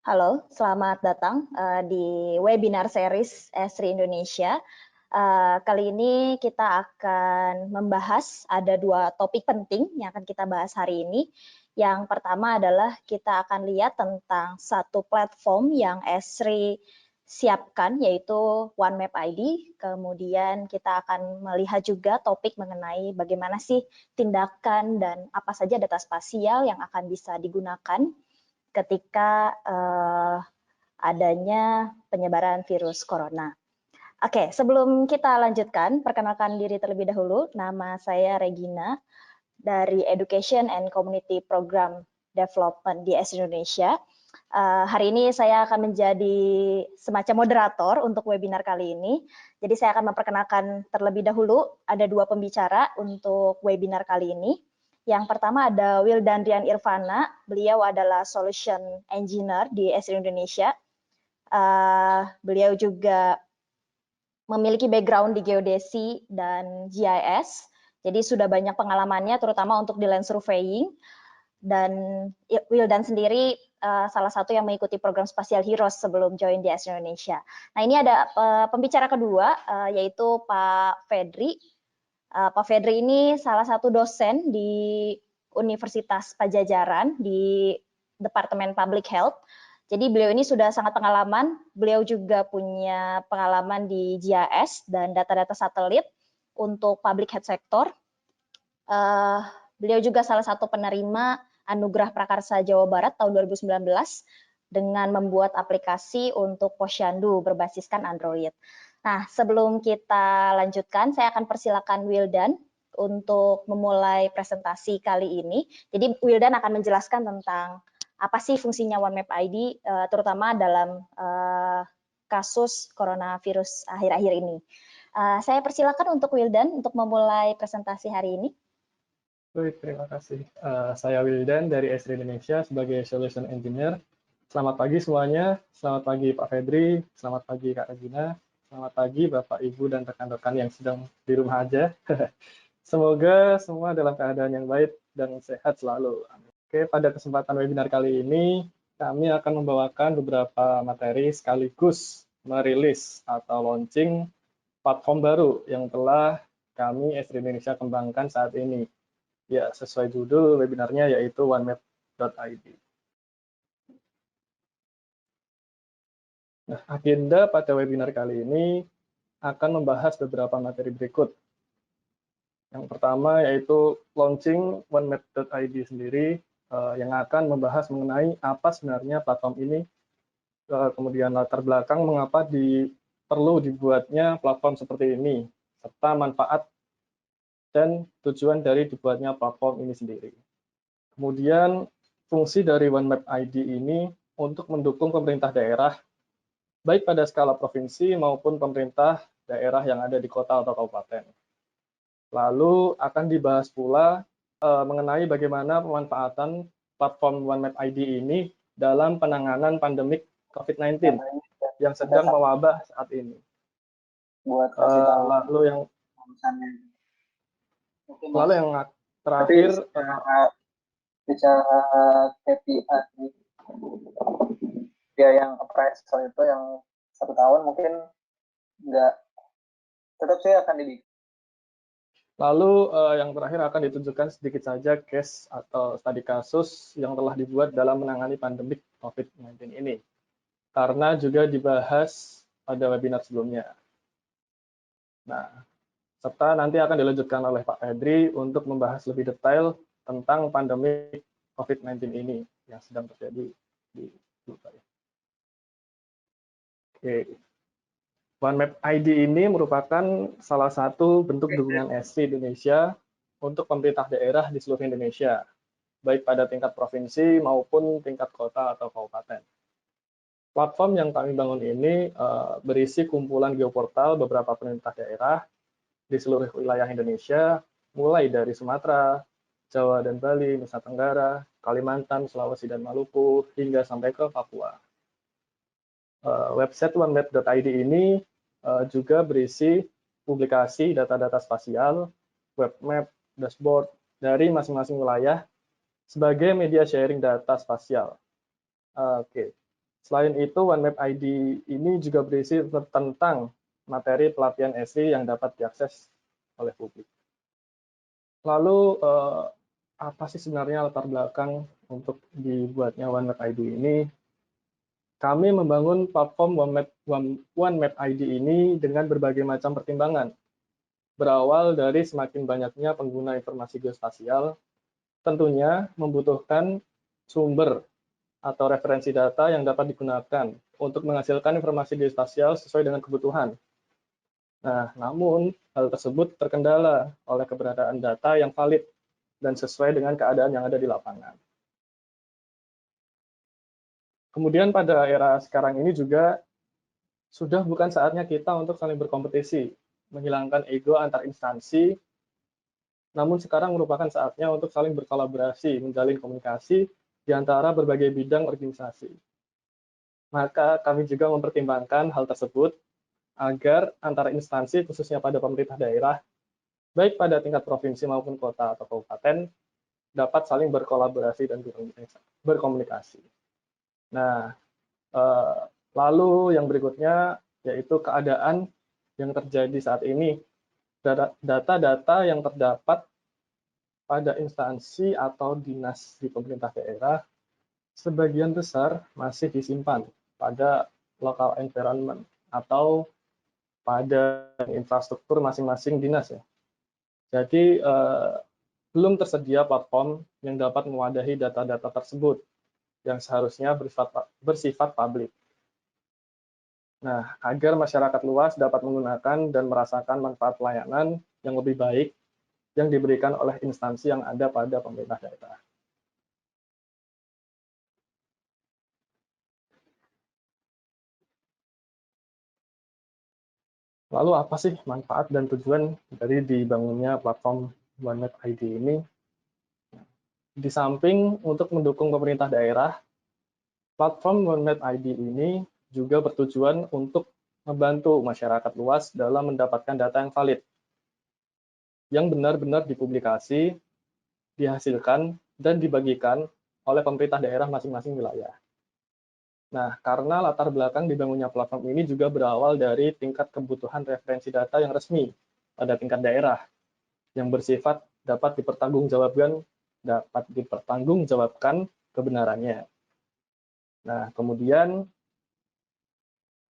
Halo, selamat datang di webinar series Esri Indonesia. Kali ini kita akan membahas ada 2 topik penting yang akan kita bahas hari ini. Yang pertama adalah kita akan lihat tentang satu platform yang Esri siapkan, yaitu OneMap ID. Kemudian kita akan melihat juga topik mengenai bagaimana sih tindakan dan apa saja data spasial yang akan bisa digunakan ketika adanya penyebaran virus corona. Oke, sebelum kita lanjutkan, perkenalkan diri terlebih dahulu. Nama saya Regina dari Education and Community Program Development di Esri Indonesia. Hari ini saya akan menjadi semacam moderator untuk webinar kali ini. Jadi saya akan memperkenalkan terlebih dahulu, ada 2 pembicara untuk webinar kali ini. Yang pertama ada Wildandrian Irvana, beliau adalah Solution Engineer di Esri Indonesia. Beliau juga memiliki background di geodesi dan GIS, jadi sudah banyak pengalamannya terutama untuk di land surveying. Dan Wildan sendiri salah satu yang mengikuti program Spatial Heroes sebelum join di Esri Indonesia. Nah, ini ada pembicara kedua, yaitu Pak Fedri. Pak Fedri ini salah satu dosen di Universitas Pajajaran di Departemen Public Health. Jadi beliau ini sudah sangat pengalaman, beliau juga punya pengalaman di GIS dan data-data satelit untuk public health sector. Beliau juga salah satu penerima Anugerah Prakarsa Jawa Barat tahun 2019 dengan membuat aplikasi untuk Posyandu berbasiskan Android. Nah, sebelum kita lanjutkan, saya akan persilakan Wildan untuk memulai presentasi kali ini. Jadi Wildan akan menjelaskan tentang apa sih fungsinya OneMap ID, terutama dalam kasus coronavirus akhir-akhir ini. Saya persilakan untuk Wildan untuk memulai presentasi hari ini. Baik, terima kasih. Saya Wildan dari Esri Indonesia sebagai Solution Engineer. Selamat pagi semuanya, selamat pagi Pak Fedri, selamat pagi Kak Regina, selamat pagi Bapak, Ibu, dan rekan-rekan yang sedang di rumah aja. Semoga semua dalam keadaan yang baik dan sehat selalu. Oke, pada kesempatan webinar kali ini, kami akan membawakan beberapa materi sekaligus merilis atau launching platform baru yang telah kami Esri Indonesia kembangkan saat ini. Ya, sesuai judul webinarnya yaitu onemap.id. Nah, agenda pada webinar kali ini akan membahas beberapa materi berikut. Yang pertama yaitu launching onemap.id sendiri yang akan membahas mengenai apa sebenarnya platform ini, kemudian latar belakang mengapa perlu dibuatnya platform seperti ini, serta manfaat dan tujuan dari dibuatnya platform ini sendiri. Kemudian fungsi dari OneMap ID ini untuk mendukung pemerintah daerah, baik pada skala provinsi maupun pemerintah daerah yang ada di kota atau kabupaten. Lalu akan dibahas pula mengenai bagaimana pemanfaatan platform OneMap ID ini dalam penanganan pandemik COVID-19 yang sedang mewabah saat ini. Lalu yang terakhir, bicara KPI dia yang appraisal itu yang 1 tahun mungkin nggak, tetap sih akan dibikin. Lalu yang terakhir akan ditunjukkan sedikit saja case atau studi kasus yang telah dibuat dalam menangani pandemik COVID-19 ini, karena juga dibahas pada webinar sebelumnya. Nah, serta nanti akan dilanjutkan oleh Pak Fedri untuk membahas lebih detail tentang pandemi COVID-19 ini yang sedang terjadi di Dubai. Oke. OneMap ID ini merupakan salah satu bentuk dukungan Esri Indonesia untuk pemerintah daerah di seluruh Indonesia, baik pada tingkat provinsi maupun tingkat kota atau kabupaten. Platform yang kami bangun ini berisi kumpulan geoportal beberapa pemerintah daerah di seluruh wilayah Indonesia, mulai dari Sumatera, Jawa dan Bali, Nusa Tenggara, Kalimantan, Sulawesi dan Maluku, hingga sampai ke Papua. Website onemap.id ini juga berisi publikasi data-data spasial, web map, dashboard dari masing-masing wilayah sebagai media sharing data spasial. Oke. Selain itu, OneMap ID ini juga berisi tentang materi pelatihan Esri yang dapat diakses oleh publik. Lalu, apa sih sebenarnya latar belakang untuk dibuatnya OneMap ID ini? Kami membangun platform OneMap ID ini dengan berbagai macam pertimbangan. Berawal dari semakin banyaknya pengguna informasi geospasial, tentunya membutuhkan sumber atau referensi data yang dapat digunakan untuk menghasilkan informasi geospasial sesuai dengan kebutuhan. Nah, namun hal tersebut terkendala oleh keberadaan data yang valid dan sesuai dengan keadaan yang ada di lapangan. Kemudian pada era sekarang ini juga sudah bukan saatnya kita untuk saling berkompetisi, menghilangkan ego antar instansi, namun sekarang merupakan saatnya untuk saling berkolaborasi, menjalin komunikasi di antara berbagai bidang organisasi. Maka kami juga mempertimbangkan hal tersebut agar antara instansi, khususnya pada pemerintah daerah, baik pada tingkat provinsi maupun kota atau kabupaten, dapat saling berkolaborasi dan berkomunikasi. Nah, lalu yang berikutnya yaitu keadaan yang terjadi saat ini. Data-data yang terdapat pada instansi atau dinas di pemerintah daerah sebagian besar masih disimpan pada local environment atau pada infrastruktur masing-masing dinas ya. Jadi belum tersedia platform yang dapat mewadahi data-data tersebut yang seharusnya bersifat publik. Nah, agar masyarakat luas dapat menggunakan dan merasakan manfaat pelayanan yang lebih baik yang diberikan oleh instansi yang ada pada pemerintah daerah. Lalu apa sih manfaat dan tujuan dari dibangunnya platform OneMap ID ini? Di samping untuk mendukung pemerintah daerah, platform OneMap ID ini juga bertujuan untuk membantu masyarakat luas dalam mendapatkan data yang valid, yang benar-benar dipublikasi, dihasilkan, dan dibagikan oleh pemerintah daerah masing-masing wilayah. Nah, karena latar belakang dibangunnya platform ini juga berawal dari tingkat kebutuhan referensi data yang resmi pada tingkat daerah, yang bersifat dapat dipertanggungjawabkan kebenarannya. Nah, kemudian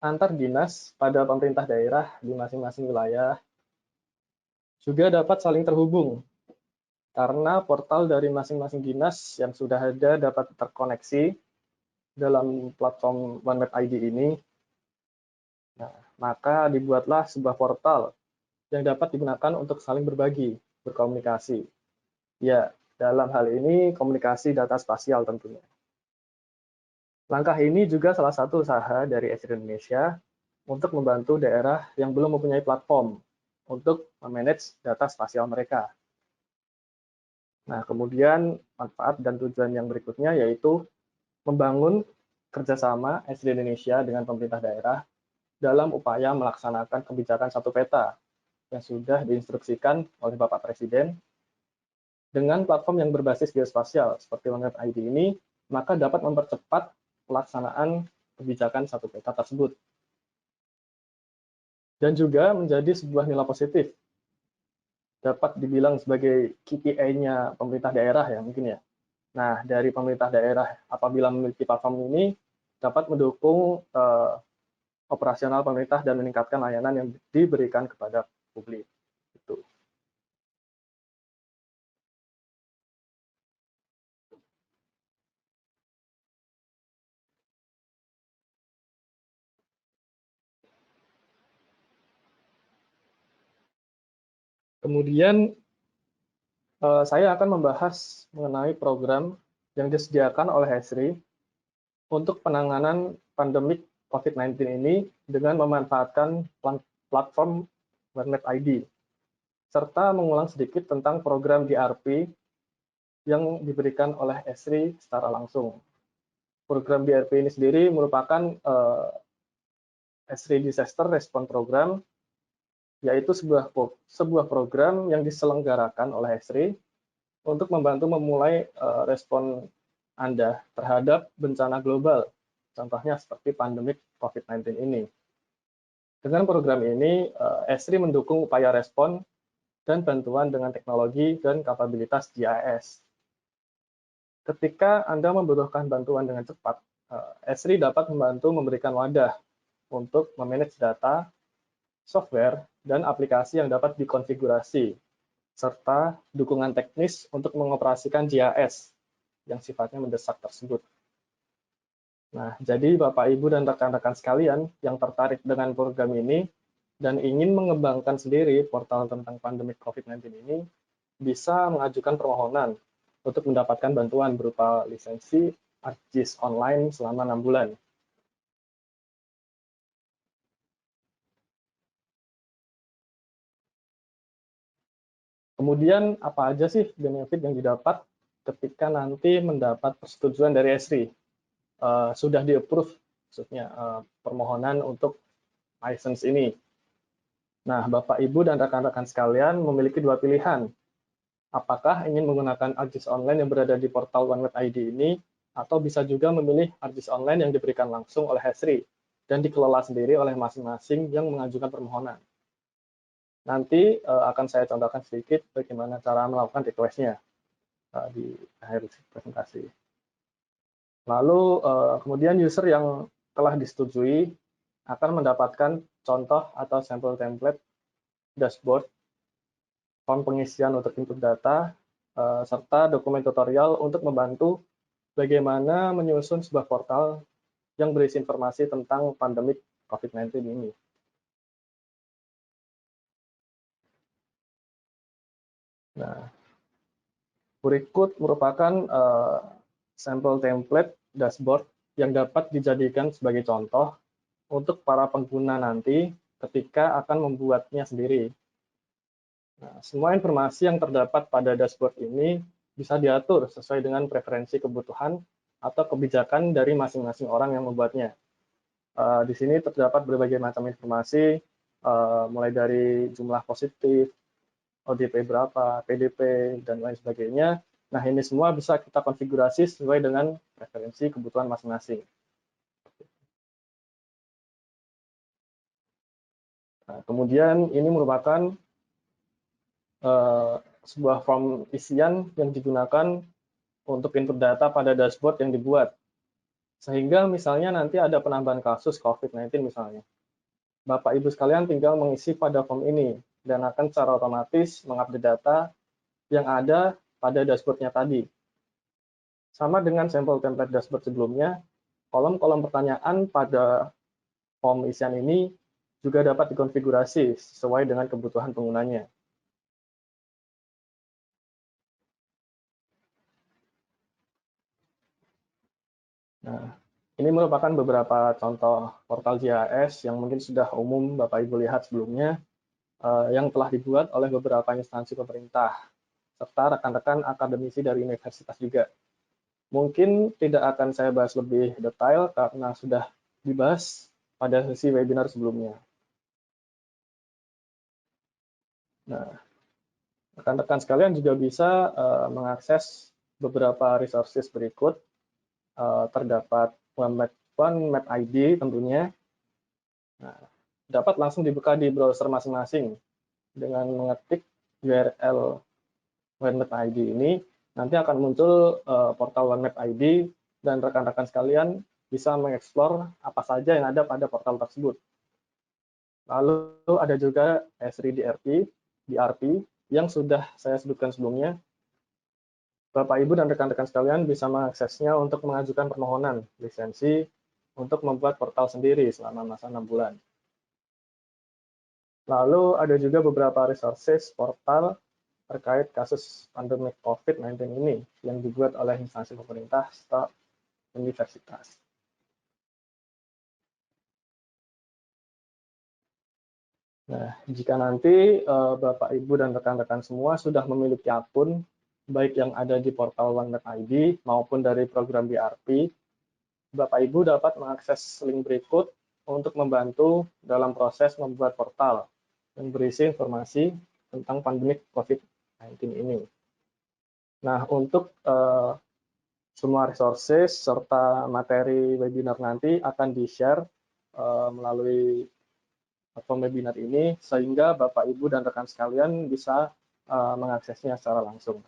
antar dinas pada pemerintah daerah di masing-masing wilayah juga dapat saling terhubung karena portal dari masing-masing dinas yang sudah ada dapat terkoneksi dalam platform OneMap ID ini. Nah, maka dibuatlah sebuah portal yang dapat digunakan untuk saling berbagi, berkomunikasi. Ya, dalam hal ini komunikasi data spasial tentunya. Langkah ini juga salah satu usaha dari Esri Indonesia untuk membantu daerah yang belum mempunyai platform untuk memanage data spasial mereka. Nah, kemudian manfaat dan tujuan yang berikutnya yaitu membangun kerjasama Esri Indonesia dengan pemerintah daerah dalam upaya melaksanakan kebijakan satu peta yang sudah diinstruksikan oleh Bapak Presiden. Dengan platform yang berbasis geospasial seperti OneMap ID ini, maka dapat mempercepat pelaksanaan kebijakan satu peta tersebut. Dan juga menjadi sebuah nilai positif. Dapat dibilang sebagai KPI-nya pemerintah daerah ya mungkin ya. Nah, dari pemerintah daerah apabila memiliki platform ini dapat mendukung operasional pemerintah dan meningkatkan layanan yang diberikan kepada publik. Itu. Kemudian saya akan membahas mengenai program yang disediakan oleh Esri untuk penanganan pandemik COVID-19 ini dengan memanfaatkan platform OneMap ID, serta mengulang sedikit tentang program DRP yang diberikan oleh Esri secara langsung. Program DRP ini sendiri merupakan Esri Disaster Response Program, yaitu sebuah program yang diselenggarakan oleh Esri untuk membantu memulai respon Anda terhadap bencana global contohnya seperti pandemik COVID-19 ini. Dengan program ini, Esri mendukung upaya respon dan bantuan dengan teknologi dan kapabilitas GIS. Ketika Anda membutuhkan bantuan dengan cepat, Esri dapat membantu memberikan wadah untuk memanage data, software, dan aplikasi yang dapat dikonfigurasi, serta dukungan teknis untuk mengoperasikan GIS yang sifatnya mendesak tersebut. Nah, jadi Bapak, Ibu, dan rekan-rekan sekalian yang tertarik dengan program ini dan ingin mengembangkan sendiri portal tentang pandemi COVID-19 ini, bisa mengajukan permohonan untuk mendapatkan bantuan berupa lisensi ArcGIS online selama 6 bulan. Kemudian, apa aja sih benefit yang didapat ketika nanti mendapat persetujuan dari Esri? Sudah di-approve, maksudnya permohonan untuk license ini. Nah, Bapak, Ibu, dan rekan-rekan sekalian memiliki dua pilihan. Apakah ingin menggunakan ArcGIS online yang berada di portal OneMap.id ini, atau bisa juga memilih ArcGIS online yang diberikan langsung oleh Esri dan dikelola sendiri oleh masing-masing yang mengajukan permohonan. Nanti akan saya contohkan sedikit bagaimana cara melakukan request-nya di akhir presentasi. Lalu kemudian user yang telah disetujui akan mendapatkan contoh atau sampel template dashboard, form pengisian untuk input data, serta dokumen tutorial untuk membantu bagaimana menyusun sebuah portal yang berisi informasi tentang pandemik COVID-19 ini. Nah, berikut merupakan sampel template dashboard yang dapat dijadikan sebagai contoh untuk para pengguna nanti ketika akan membuatnya sendiri. Nah, semua informasi yang terdapat pada dashboard ini bisa diatur sesuai dengan preferensi kebutuhan atau kebijakan dari masing-masing orang yang membuatnya. Di sini terdapat berbagai macam informasi, mulai dari jumlah positif, ODP berapa, PDP, dan lain sebagainya. Nah, ini semua bisa kita konfigurasi sesuai dengan preferensi kebutuhan masing-masing. Nah, kemudian ini merupakan sebuah form isian yang digunakan untuk input data pada dashboard yang dibuat. Sehingga misalnya nanti ada penambahan kasus COVID-19 misalnya. Bapak Ibu sekalian tinggal mengisi pada form ini dan akan secara otomatis mengupdate data yang ada pada dashboard-nya tadi. Sama dengan sampel template dashboard sebelumnya, kolom-kolom pertanyaan pada form isian ini juga dapat dikonfigurasi sesuai dengan kebutuhan penggunanya. Nah, ini merupakan beberapa contoh portal GIS yang mungkin sudah umum Bapak Ibu lihat sebelumnya, yang telah dibuat oleh beberapa instansi pemerintah, serta rekan-rekan akademisi dari universitas juga. Mungkin tidak akan saya bahas lebih detail karena sudah dibahas pada sesi webinar sebelumnya. Nah, rekan-rekan sekalian juga bisa mengakses beberapa resources berikut. Terdapat OneMap.id tentunya. Nah, dapat langsung dibuka di browser masing-masing dengan mengetik URL OneMap.id ini. Nanti akan muncul portal OneMap.id dan rekan-rekan sekalian bisa mengeksplor apa saja yang ada pada portal tersebut. Lalu ada juga Esri DRP yang sudah saya sebutkan sebelumnya. Bapak, Ibu, dan rekan-rekan sekalian bisa mengaksesnya untuk mengajukan permohonan lisensi untuk membuat portal sendiri selama masa 6 bulan. Lalu ada juga beberapa resources portal terkait kasus pandemi COVID-19 ini yang dibuat oleh instansi pemerintah serta universitas. Nah, jika nanti Bapak, Ibu, dan rekan-rekan semua sudah memiliki akun, baik yang ada di portal OneMap.id maupun dari program BRP, Bapak Ibu dapat mengakses link berikut untuk membantu dalam proses membuat portal yang berisi informasi tentang pandemi COVID-19 ini. Nah, untuk semua resources serta materi webinar nanti akan di-share melalui platform webinar ini, sehingga Bapak, Ibu, dan rekan sekalian bisa mengaksesnya secara langsung.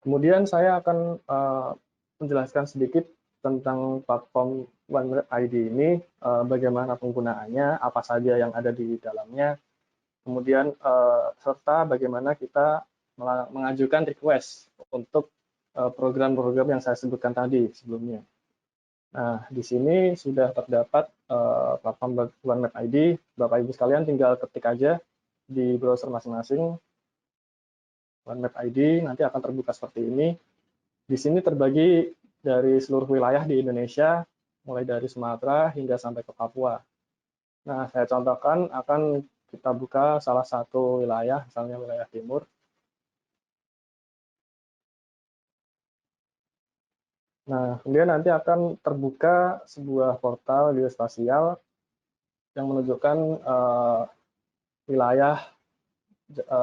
Kemudian saya akan menjelaskan sedikit tentang platform OneMap.id ini, bagaimana penggunaannya, apa saja yang ada di dalamnya, kemudian serta bagaimana kita mengajukan request untuk program-program yang saya sebutkan tadi sebelumnya. Nah, di sini sudah terdapat platform OneMap.id. Bapak Ibu sekalian tinggal ketik aja di browser masing-masing OneMap.id, nanti akan terbuka seperti ini. Di sini terbagi dari seluruh wilayah di Indonesia, mulai dari Sumatera hingga sampai ke Papua. Nah, saya contohkan akan kita buka salah satu wilayah, misalnya wilayah timur. Nah, kemudian nanti akan terbuka sebuah portal geospasial yang menunjukkan wilayah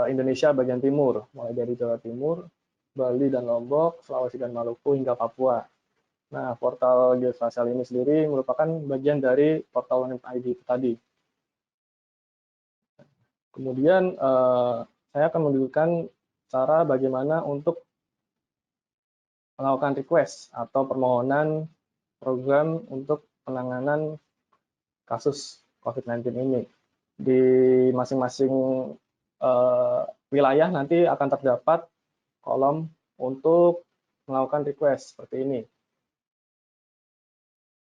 Indonesia bagian timur, mulai dari Jawa Timur, Bali dan Lombok, Sulawesi dan Maluku, hingga Papua. Nah, portal geospasial ini sendiri merupakan bagian dari portal OneMap.id tadi. Kemudian saya akan menunjukkan cara bagaimana untuk melakukan request atau permohonan program untuk penanganan kasus COVID-19 ini. Di masing-masing wilayah nanti akan terdapat kolom untuk melakukan request seperti ini.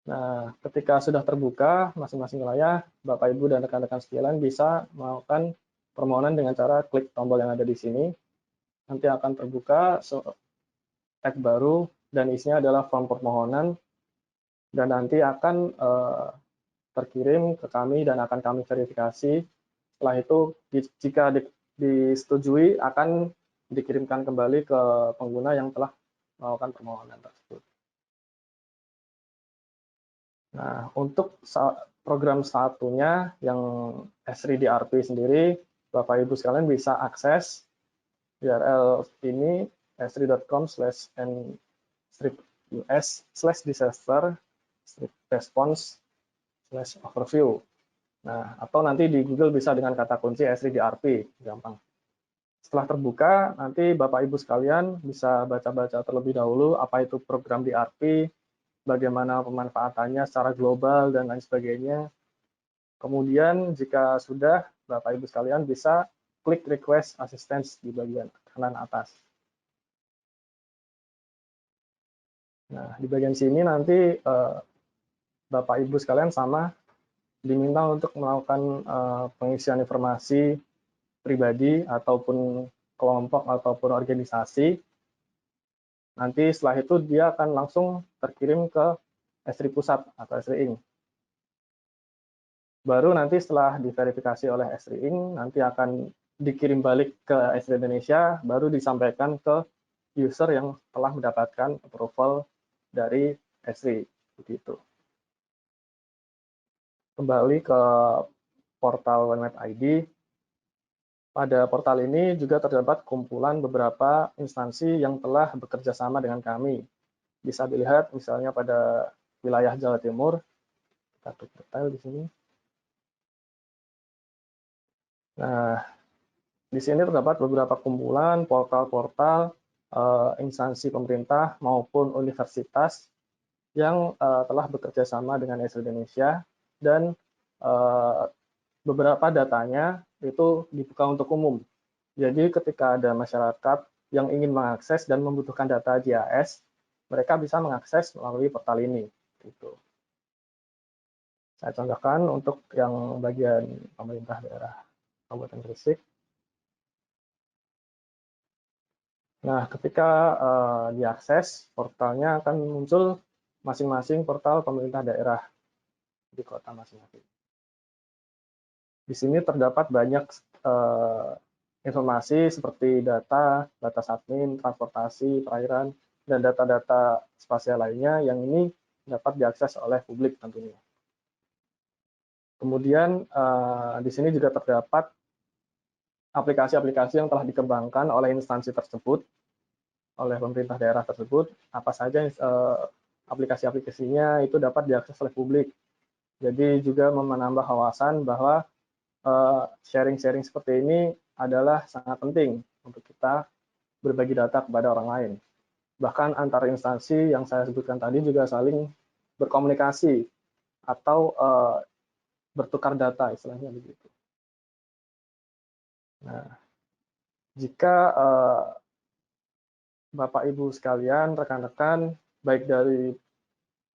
Nah, ketika sudah terbuka masing-masing wilayah, Bapak, Ibu, dan rekan-rekan sekalian bisa melakukan permohonan dengan cara klik tombol yang ada di sini. Nanti akan terbuka tab baru dan isinya adalah form permohonan, dan nanti akan terkirim ke kami dan akan kami verifikasi. Setelah itu, jika disetujui, akan dikirimkan kembali ke pengguna yang telah melakukan permohonan tersebut. Nah, untuk program satunya yang S3DRP sendiri, Bapak Ibu sekalian bisa akses URL ini s3.com/n/us/disaster/response/overview. Nah, atau nanti di Google bisa dengan kata kunci S3DRP, gampang. Setelah terbuka, nanti Bapak Ibu sekalian bisa baca-baca terlebih dahulu apa itu program DRP, bagaimana pemanfaatannya secara global, dan lain sebagainya. Kemudian jika sudah, Bapak Ibu sekalian bisa klik request assistance di bagian kanan atas. Nah, di bagian sini nanti Bapak Ibu sekalian sama diminta untuk melakukan pengisian informasi pribadi ataupun kelompok ataupun organisasi. Nanti setelah itu dia akan langsung terkirim ke S3 Pusat atau S3 Inc. Baru nanti setelah diverifikasi oleh S3 Inc, nanti akan dikirim balik ke S3 Indonesia, baru disampaikan ke user yang telah mendapatkan approval dari S3. Begitu. Kembali ke portal OneMap.id. Pada portal ini juga terdapat kumpulan beberapa instansi yang telah bekerja sama dengan kami. Bisa dilihat misalnya pada wilayah Jawa Timur, kita klik detail di sini. Nah, di sini terdapat beberapa kumpulan, portal-portal, instansi pemerintah maupun universitas yang telah bekerja sama dengan S3 Indonesia, dan beberapa datanya itu dibuka untuk umum. Jadi ketika ada masyarakat yang ingin mengakses dan membutuhkan data GIS, mereka bisa mengakses melalui portal ini. Gitu. Saya contohkan untuk yang bagian pemerintah daerah Kabupaten Gresik. Nah, ketika diakses, portalnya akan muncul masing-masing portal pemerintah daerah di kota masing-masing. Di sini terdapat banyak informasi seperti data submin, transportasi, perairan, dan data-data spasial lainnya yang ini dapat diakses oleh publik tentunya. Kemudian di sini juga terdapat aplikasi-aplikasi yang telah dikembangkan oleh instansi tersebut, oleh pemerintah daerah tersebut. Apa saja aplikasi-aplikasinya itu dapat diakses oleh publik. Jadi juga menambah wawasan bahwa sharing-sharing seperti ini adalah sangat penting untuk kita berbagi data kepada orang lain. Bahkan antar instansi yang saya sebutkan tadi juga saling berkomunikasi atau bertukar data, istilahnya begitu. Nah, jika Bapak Ibu sekalian, rekan-rekan, baik dari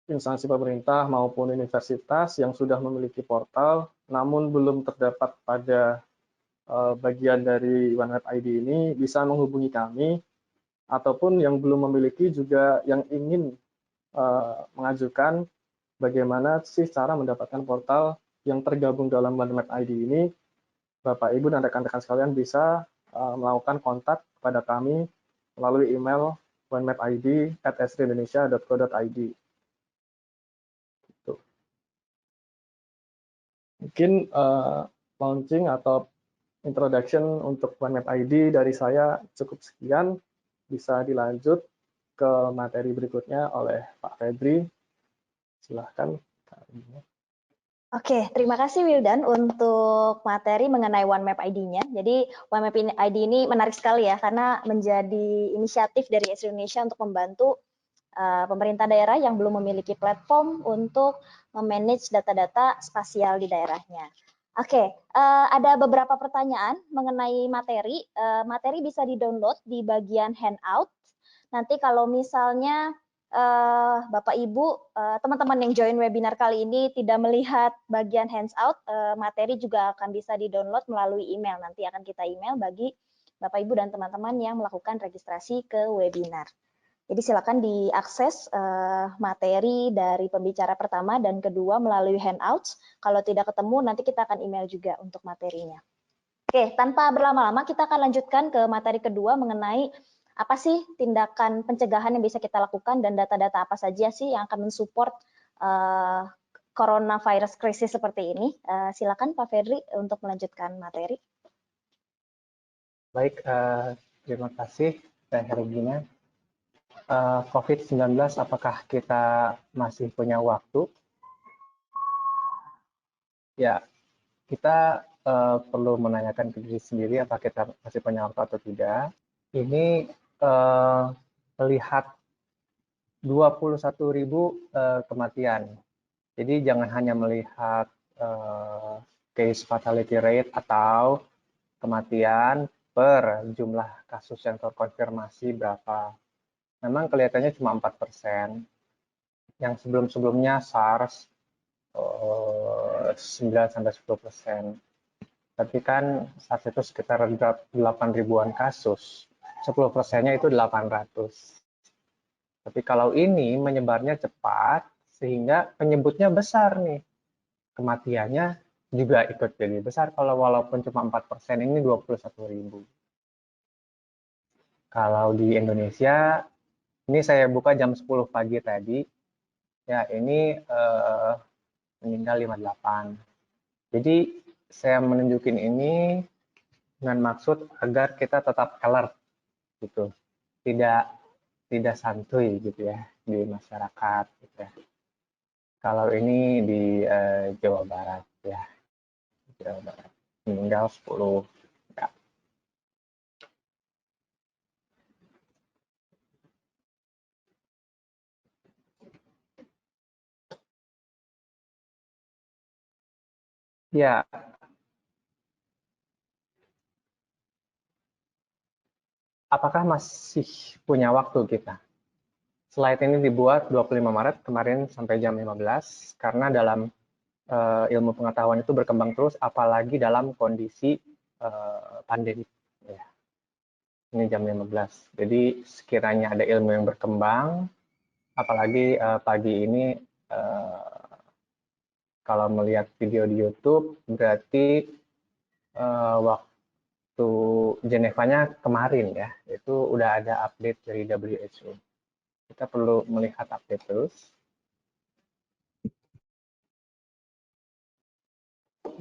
instansi pemerintah maupun universitas yang sudah memiliki portal, namun belum terdapat pada bagian dari OneWeb ID ini, bisa menghubungi kami, ataupun yang belum memiliki juga yang ingin mengajukan bagaimana sih cara mendapatkan portal yang tergabung dalam OneWeb ID ini, Bapak Ibu dan rekan-rekan sekalian bisa melakukan kontak kepada kami melalui email onemappid@esrindonesia.co.id. Gitu. Mungkin launching atau introduction untuk OneMap ID dari saya cukup sekian. Bisa dilanjut ke materi berikutnya oleh Pak Febri. Silahkan. Oke, terima kasih Wildan untuk materi mengenai OneMap ID-nya. Jadi OneMap ID ini menarik sekali ya, karena menjadi inisiatif dari ESRI Indonesia untuk membantu pemerintah daerah yang belum memiliki platform untuk memanage data-data spasial di daerahnya. Oke, ada beberapa pertanyaan mengenai materi. Materi bisa di-download di bagian handout. Nanti kalau misalnya Bapak Ibu, teman-teman yang join webinar kali ini tidak melihat bagian handout, materi juga akan bisa di-download melalui email. Nanti akan kita email bagi Bapak Ibu dan teman-teman yang melakukan registrasi ke webinar. Jadi silakan diakses materi dari pembicara pertama dan kedua melalui handouts. Kalau tidak ketemu, nanti kita akan email juga untuk materinya. Oke, tanpa berlama-lama kita akan lanjutkan ke materi kedua mengenai apa sih tindakan pencegahan yang bisa kita lakukan dan data-data apa saja sih yang akan mensupport coronavirus krisis seperti ini. Silakan Pak Fedri untuk melanjutkan materi. Baik, terima kasih Teh Regina. COVID-19, apakah kita masih punya waktu? Ya, kita perlu menanyakan ke diri sendiri apakah kita masih punya waktu atau tidak. Ini melihat 21.000 kematian. Jadi jangan hanya melihat case fatality rate atau kematian per jumlah kasus yang terkonfirmasi berapa. Memang kelihatannya cuma 4%. Yang sebelum-sebelumnya SARS 9-10%. Tapi kan SARS itu sekitar 8.000-an kasus. 10%-nya itu 800. Tapi kalau ini menyebarnya cepat, sehingga penyebutnya besar nih. Kematiannya juga ikut jadi besar, kalau walaupun cuma 4%, ini 21.000. Kalau di Indonesia, ini saya buka jam 10 pagi tadi, ya ini meninggal 58. Jadi saya menunjukin ini dengan maksud agar kita tetap alert, gitu, tidak santuy gitu ya di masyarakat, gitu ya. Kalau ini di Jawa Barat ya, Jawa Barat meninggal 10. Ya. Ya, apakah masih punya waktu kita? Slide ini dibuat 25 Maret kemarin sampai jam 15, karena dalam ilmu pengetahuan itu berkembang terus, apalagi dalam kondisi pandemi. Ya. Ini jam 15, jadi sekiranya ada ilmu yang berkembang, apalagi pagi ini, kalau melihat video di YouTube, berarti waktu Genevanya kemarin ya, itu udah ada update dari WHO. Kita perlu melihat update terus.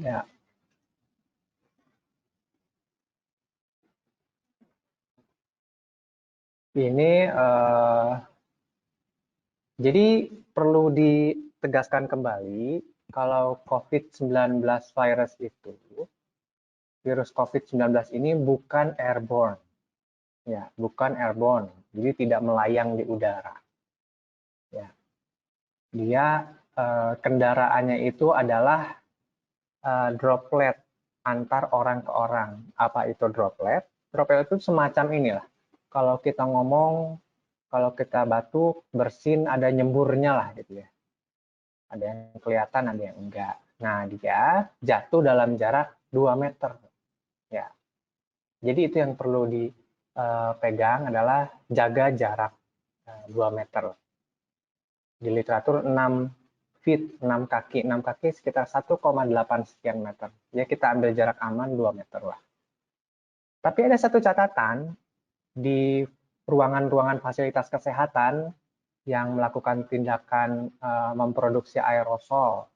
Ya. Ini jadi perlu ditegaskan kembali kalau COVID-19 virus itu, virus COVID-19 ini bukan airborne. Ya, bukan airborne. Jadi tidak melayang di udara. Ya. Dia kendaraannya itu adalah droplet antar orang ke orang. Apa itu droplet? Droplet itu semacam inilah. Kalau kita ngomong, kalau kita batuk, bersin, ada nyemburnya lah gitu ya. Ada yang kelihatan, ada yang enggak. Nah, dia jatuh dalam jarak 2 meter. Ya. Jadi itu yang perlu dipegang adalah jaga jarak 2 meter. Di literatur 6 feet, 6 kaki sekitar 1,8 sekian meter. Ya kita ambil jarak aman 2 meter lah. Tapi ada satu catatan di ruangan-ruangan fasilitas kesehatan yang melakukan tindakan memproduksi aerosol.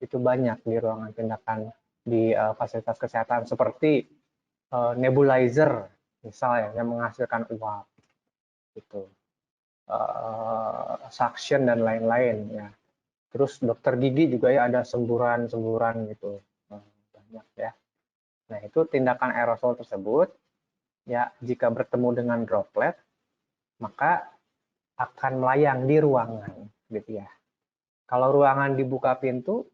Itu banyak di ruangan tindakan di fasilitas kesehatan seperti nebulizer misalnya yang menghasilkan uap. Gitu. Suction dan lain-lain ya. Terus dokter gigi juga ya ada semburan-semburan gitu. Banyak ya. Nah, itu tindakan aerosol tersebut ya jika bertemu dengan droplet maka akan melayang di ruangan gitu ya. Kalau ruangan dibuka pintu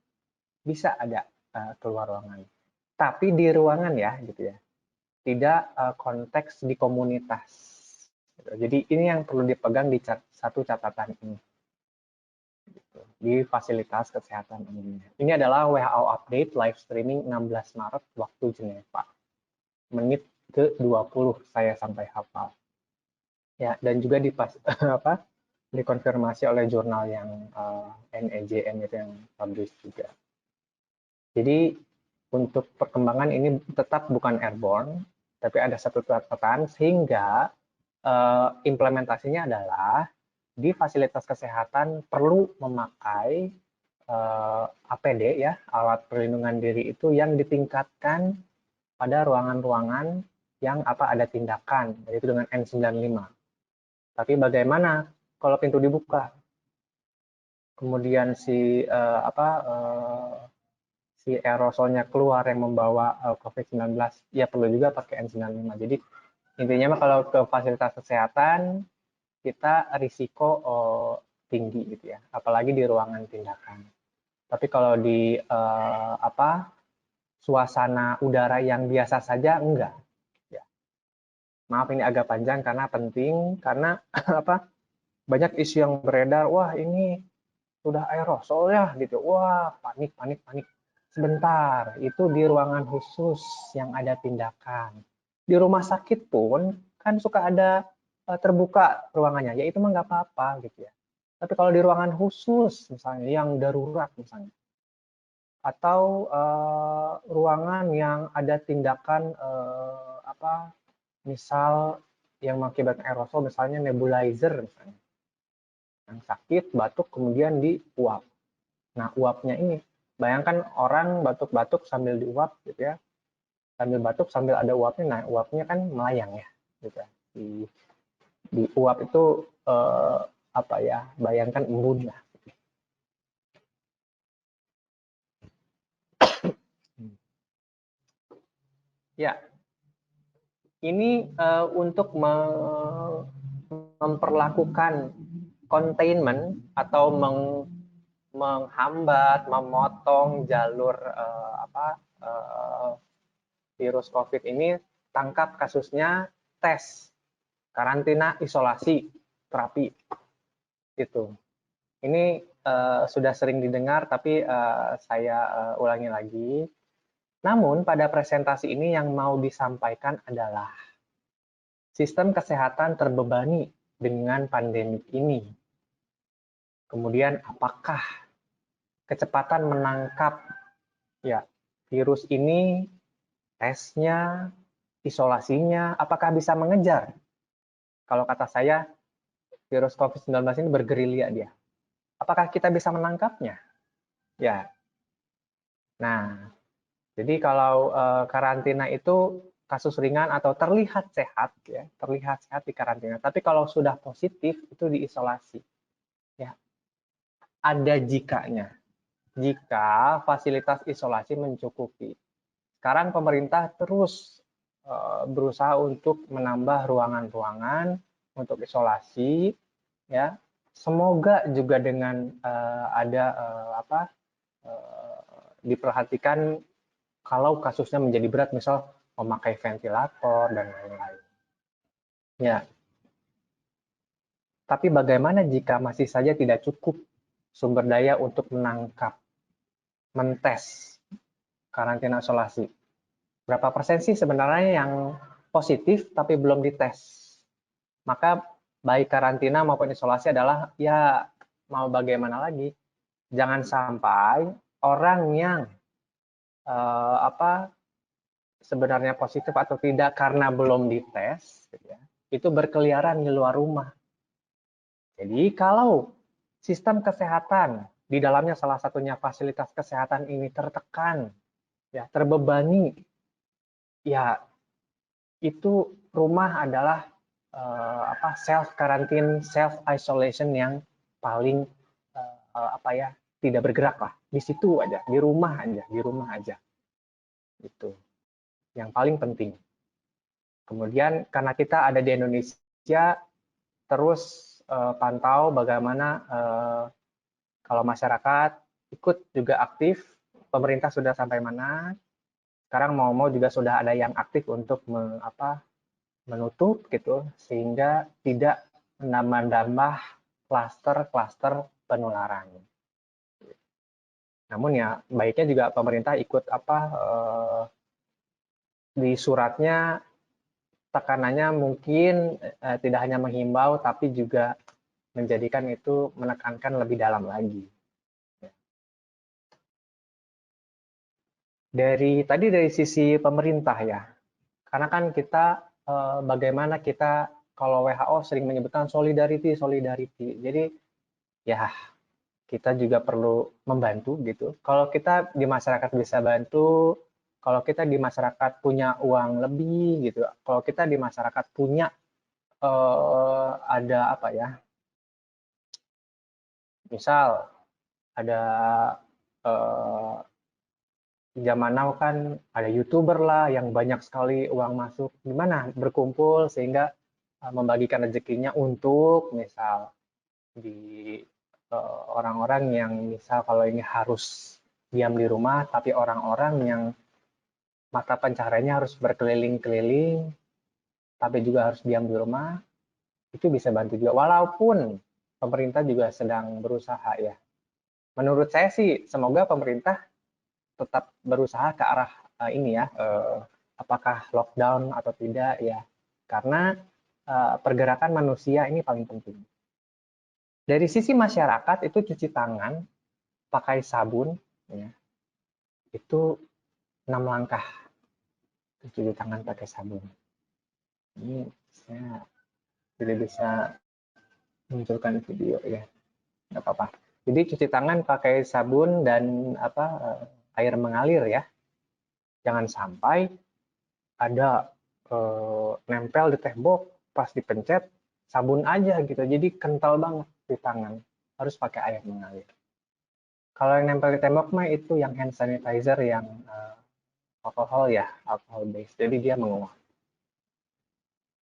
bisa ada keluar ruangan. Tapi di ruangan ya gitu ya. Tidak konteks di komunitas. Jadi ini yang perlu dipegang di satu catatan ini. Di fasilitas kesehatan umumnya. Ini adalah WHO update live streaming 16 Maret waktu Geneva. Menit ke-20 saya sampai hafal. Ya, dan juga dikonfirmasi oleh jurnal yang NEJM itu yang publish juga. Jadi untuk perkembangan ini tetap bukan airborne, tapi ada satu catatan sehingga implementasinya adalah di fasilitas kesehatan perlu memakai APD ya, alat perlindungan diri itu yang ditingkatkan pada ruangan-ruangan yang ada tindakan, yaitu dengan N95. Tapi bagaimana kalau pintu dibuka? Kemudian si aerosolnya keluar yang membawa COVID-19, ya perlu juga pakai N95. Jadi intinya kalau ke fasilitas kesehatan kita risiko tinggi gitu ya, apalagi di ruangan tindakan. Tapi kalau di suasana udara yang biasa saja enggak. Ya. Maaf ini agak panjang karena penting, karena banyak isu yang beredar, wah ini sudah aerosol ya gitu, wah panik. Sebentar, itu di ruangan khusus yang ada tindakan. Di rumah sakit pun kan suka ada terbuka ruangannya, ya itu mah nggak apa-apa gitu ya. Tapi kalau di ruangan khusus misalnya yang darurat misalnya, atau ruangan yang ada tindakan misal yang mengakibatkan aerosol, misalnya nebulizer misalnya, yang sakit batuk kemudian diuap. Nah uapnya ini, bayangkan orang batuk-batuk sambil diuap gitu ya, sambil batuk sambil ada uapnya, nah uapnya kan melayang ya gitu ya. Di uap itu bayangkan embun lah. Ya, ini untuk memperlakukan containment atau menghambat, memotong jalur virus COVID ini, tangkap kasusnya, tes, karantina, isolasi, terapi. Itu. Ini sudah sering didengar, tapi saya ulangi lagi. Namun pada presentasi ini yang mau disampaikan adalah sistem kesehatan terbebani dengan pandemi ini. Kemudian apakah kecepatan menangkap ya virus ini tesnya, isolasinya, apakah bisa mengejar? Kalau kata saya, virus COVID-19 ini bergerilya dia. Apakah kita bisa menangkapnya? Ya. Nah, jadi kalau karantina itu kasus ringan atau terlihat sehat, ya, terlihat sehat di karantina. Tapi kalau sudah positif itu diisolasi. Ya, ada jikanya. Jika fasilitas isolasi mencukupi. Sekarang pemerintah terus berusaha untuk menambah ruangan-ruangan untuk isolasi, ya. Semoga juga dengan ada diperhatikan kalau kasusnya menjadi berat, misal memakai ventilator dan lain-lain. Ya. Tapi bagaimana jika masih saja tidak cukup sumber daya untuk menangkap, mentes karantina isolasi? Berapa persen sih sebenarnya yang positif tapi belum dites? Maka baik karantina maupun isolasi adalah ya mau bagaimana lagi? Jangan sampai orang yang sebenarnya positif atau tidak karena belum dites, gitu ya, itu berkeliaran di luar rumah. Jadi kalau sistem kesehatan di dalamnya salah satunya fasilitas kesehatan ini tertekan, ya terbebani, ya itu rumah adalah self quarantine, self isolation yang paling tidak bergerak lah. Di situ aja, di rumah aja. Itu yang paling penting. Kemudian karena kita ada di Indonesia, terus pantau bagaimana kalau masyarakat ikut juga aktif, pemerintah sudah sampai mana. Sekarang mau juga sudah ada yang aktif untuk menutup gitu, sehingga tidak menambah klaster-klaster penularan. Namun ya baiknya juga pemerintah ikut di suratnya tekanannya mungkin tidak hanya menghimbau tapi juga menjadikan itu menekankan lebih dalam lagi. Dari sisi pemerintah ya, karena kan kita bagaimana kita kalau WHO sering menyebutkan solidarity. Jadi ya kita juga perlu membantu gitu. Kalau kita di masyarakat bisa bantu, kalau kita di masyarakat punya uang lebih gitu, kalau kita di masyarakat punya ada misal ada zaman now kan ada YouTuber lah yang banyak sekali uang masuk, gimana berkumpul sehingga membagikan rezekinya untuk misal di orang-orang yang misal kalau ini harus diam di rumah, tapi orang-orang yang mata pencahariannya harus berkeliling-keliling, tapi juga harus diam di rumah, itu bisa bantu juga. Walaupun pemerintah juga sedang berusaha ya. Menurut saya sih, semoga pemerintah tetap berusaha ke arah ini ya, apakah lockdown atau tidak ya. Karena pergerakan manusia ini paling penting. Dari sisi masyarakat itu cuci tangan, pakai sabun, ya, itu 6 langkah. Cuci tangan pakai sabun. Ini saya tidak bisa munculkan video ya, nggak apa-apa. Jadi cuci tangan pakai sabun dan air mengalir ya. Jangan sampai ada nempel di tembok pas dipencet sabun aja gitu. Jadi kental banget di tangan. Harus pakai air mengalir. Kalau yang nempel di tembok mah itu yang hand sanitizer yang alkohol ya, alkohol base. Jadi dia menguap.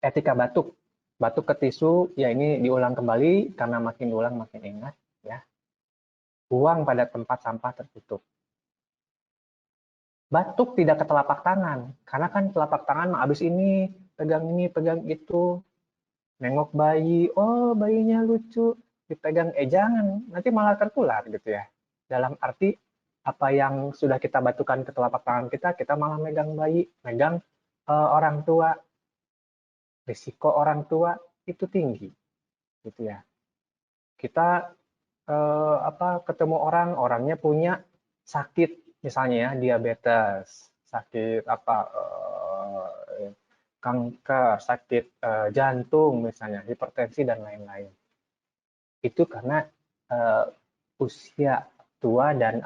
Etika batuk. Batuk ke tisu, ya ini diulang kembali karena makin diulang makin ingat ya. Buang pada tempat sampah tertutup. Batuk tidak ke telapak tangan, karena kan telapak tangan habis ini, pegang itu. Nengok bayi, oh bayinya lucu, dipegang, jangan, nanti malah tertular gitu ya. Dalam arti apa yang sudah kita batukan ke telapak tangan kita malah megang bayi, megang orang tua. Risiko orang tua itu tinggi, gitu ya. Kita ketemu orangnya punya sakit, misalnya ya, diabetes, sakit apa kanker, sakit jantung misalnya, hipertensi dan lain-lain. Itu karena usia tua dan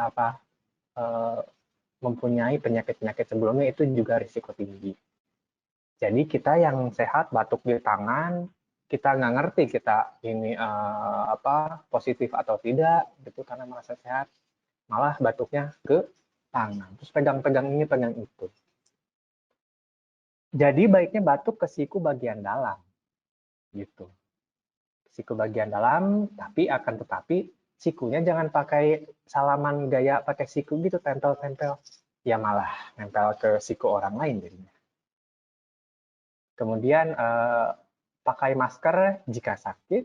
mempunyai penyakit-penyakit sebelumnya itu juga risiko tinggi. Jadi kita yang sehat batuk di tangan, kita nggak ngerti kita ini positif atau tidak gitu karena merasa sehat, malah batuknya ke tangan, terus pegang-pegang ini, pegang itu. Jadi baiknya batuk ke siku bagian dalam, gitu. Siku bagian dalam, tapi akan tetapi sikunya jangan pakai salaman gaya pakai siku gitu tempel-tempel, ya malah nempel ke siku orang lain jadinya. Kemudian pakai masker jika sakit.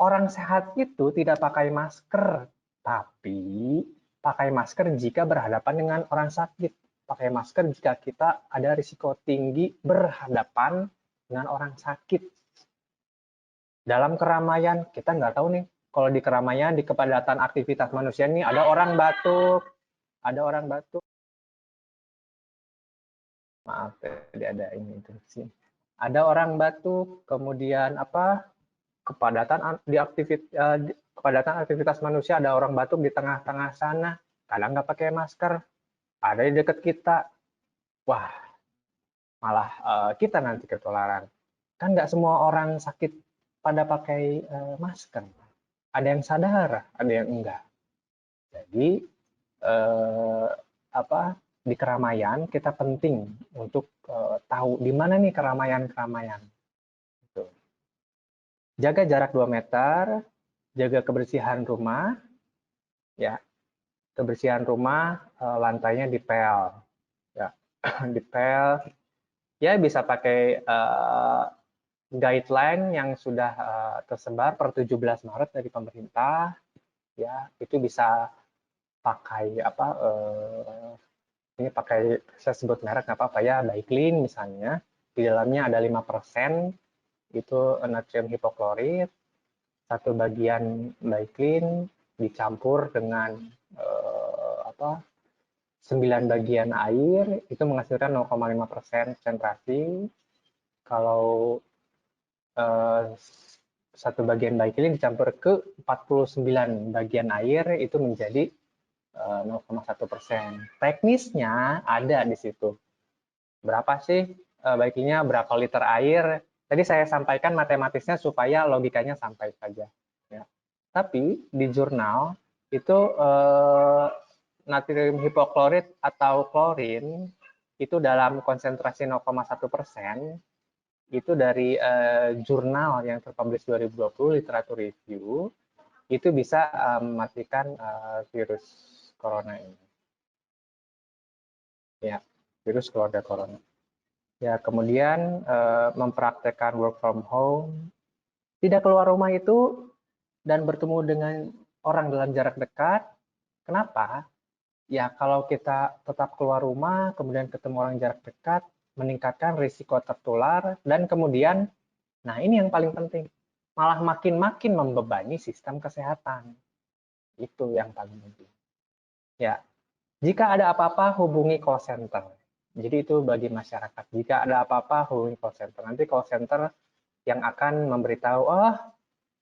Orang sehat itu tidak pakai masker, tapi pakai masker jika berhadapan dengan orang sakit. Pakai masker jika kita ada risiko tinggi berhadapan dengan orang sakit. Dalam keramaian, kita nggak tahu nih, kalau di keramaian, di kepadatan aktivitas manusia nih, ada orang batuk, maaf, tadi ada ini interupsi. Ada orang batuk, kemudian kepadatan aktivitas manusia, ada orang batuk di tengah-tengah sana, kadang nggak pakai masker, ada di dekat kita, wah, malah kita nanti ketularan. Kan nggak semua orang sakit pada pakai masker, ada yang sadar, ada yang enggak. Jadi di keramaian kita penting untuk tahu di mana nih keramaian. Gitu. Jaga jarak 2 meter, jaga kebersihan rumah, ya. Kebersihan rumah, lantainya dipel, ya. Dipel, ya bisa pakai guideline yang sudah tersebar per 17 Maret dari pemerintah, ya. Itu bisa pakai ini pakai, saya sebut merek nggak apa-apa ya, Baiklin misalnya, di dalamnya ada 5% itu natrium hipoklorit, 1 bagian Baiklin dicampur dengan 9 bagian air, itu menghasilkan 0,5% konsentrasi. Kalau 1 bagian Baiklin dicampur ke 49 bagian air, itu menjadi 0,1%. Teknisnya ada di situ. Berapa sih Baiklinnya, berapa liter air? Tadi saya sampaikan matematisnya supaya logikanya sampai saja. Ya. Tapi di jurnal itu natrium hipoklorit atau klorin itu dalam konsentrasi 0,1%, itu dari jurnal yang terpublish 2020 literatur review, itu bisa mematikan virus corona ini. Ya, virus keluarga corona. Ya, kemudian mempraktekkan work from home, tidak keluar rumah itu dan bertemu dengan orang dalam jarak dekat. Kenapa? Ya, kalau kita tetap keluar rumah, kemudian ketemu orang jarak dekat, meningkatkan risiko tertular, dan kemudian, nah ini yang paling penting, malah makin-makin membebani sistem kesehatan. Itu yang paling penting. Ya, jika ada apa-apa hubungi call center. Jadi itu bagi masyarakat. Jika ada apa-apa hubungi call center. Nanti call center yang akan memberitahu, oh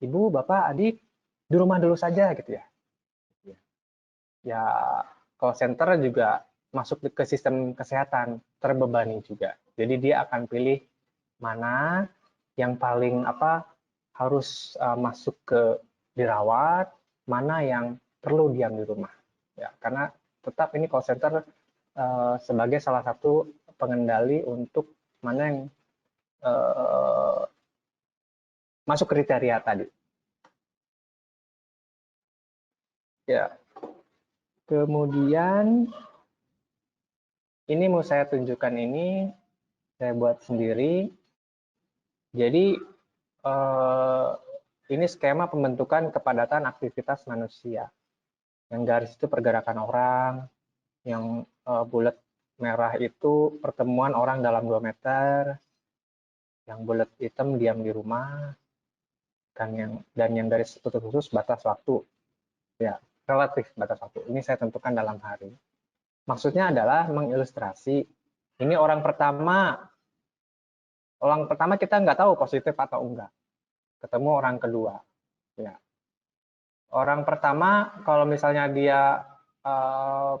ibu, bapak, adik di rumah dulu saja gitu ya. Ya, call center juga masuk ke sistem kesehatan, terbebani juga. Jadi dia akan pilih mana yang paling harus masuk ke dirawat, mana yang perlu diam di rumah. Ya, karena tetap ini call center sebagai salah satu pengendali untuk mana yang masuk kriteria tadi. Ya. Kemudian ini mau saya tunjukkan, ini saya buat sendiri. Jadi ini skema pembentukan kepadatan aktivitas manusia. Yang garis itu pergerakan orang, yang bulat merah itu pertemuan orang dalam 2 meter, yang bulat hitam diam di rumah, dan yang garis putus khusus batas waktu. Ya, relatif batas waktu. Ini saya tentukan dalam hari. Maksudnya adalah mengilustrasi. Ini orang pertama kita nggak tahu positif atau enggak. Ketemu orang kedua. Ya. Orang pertama kalau misalnya dia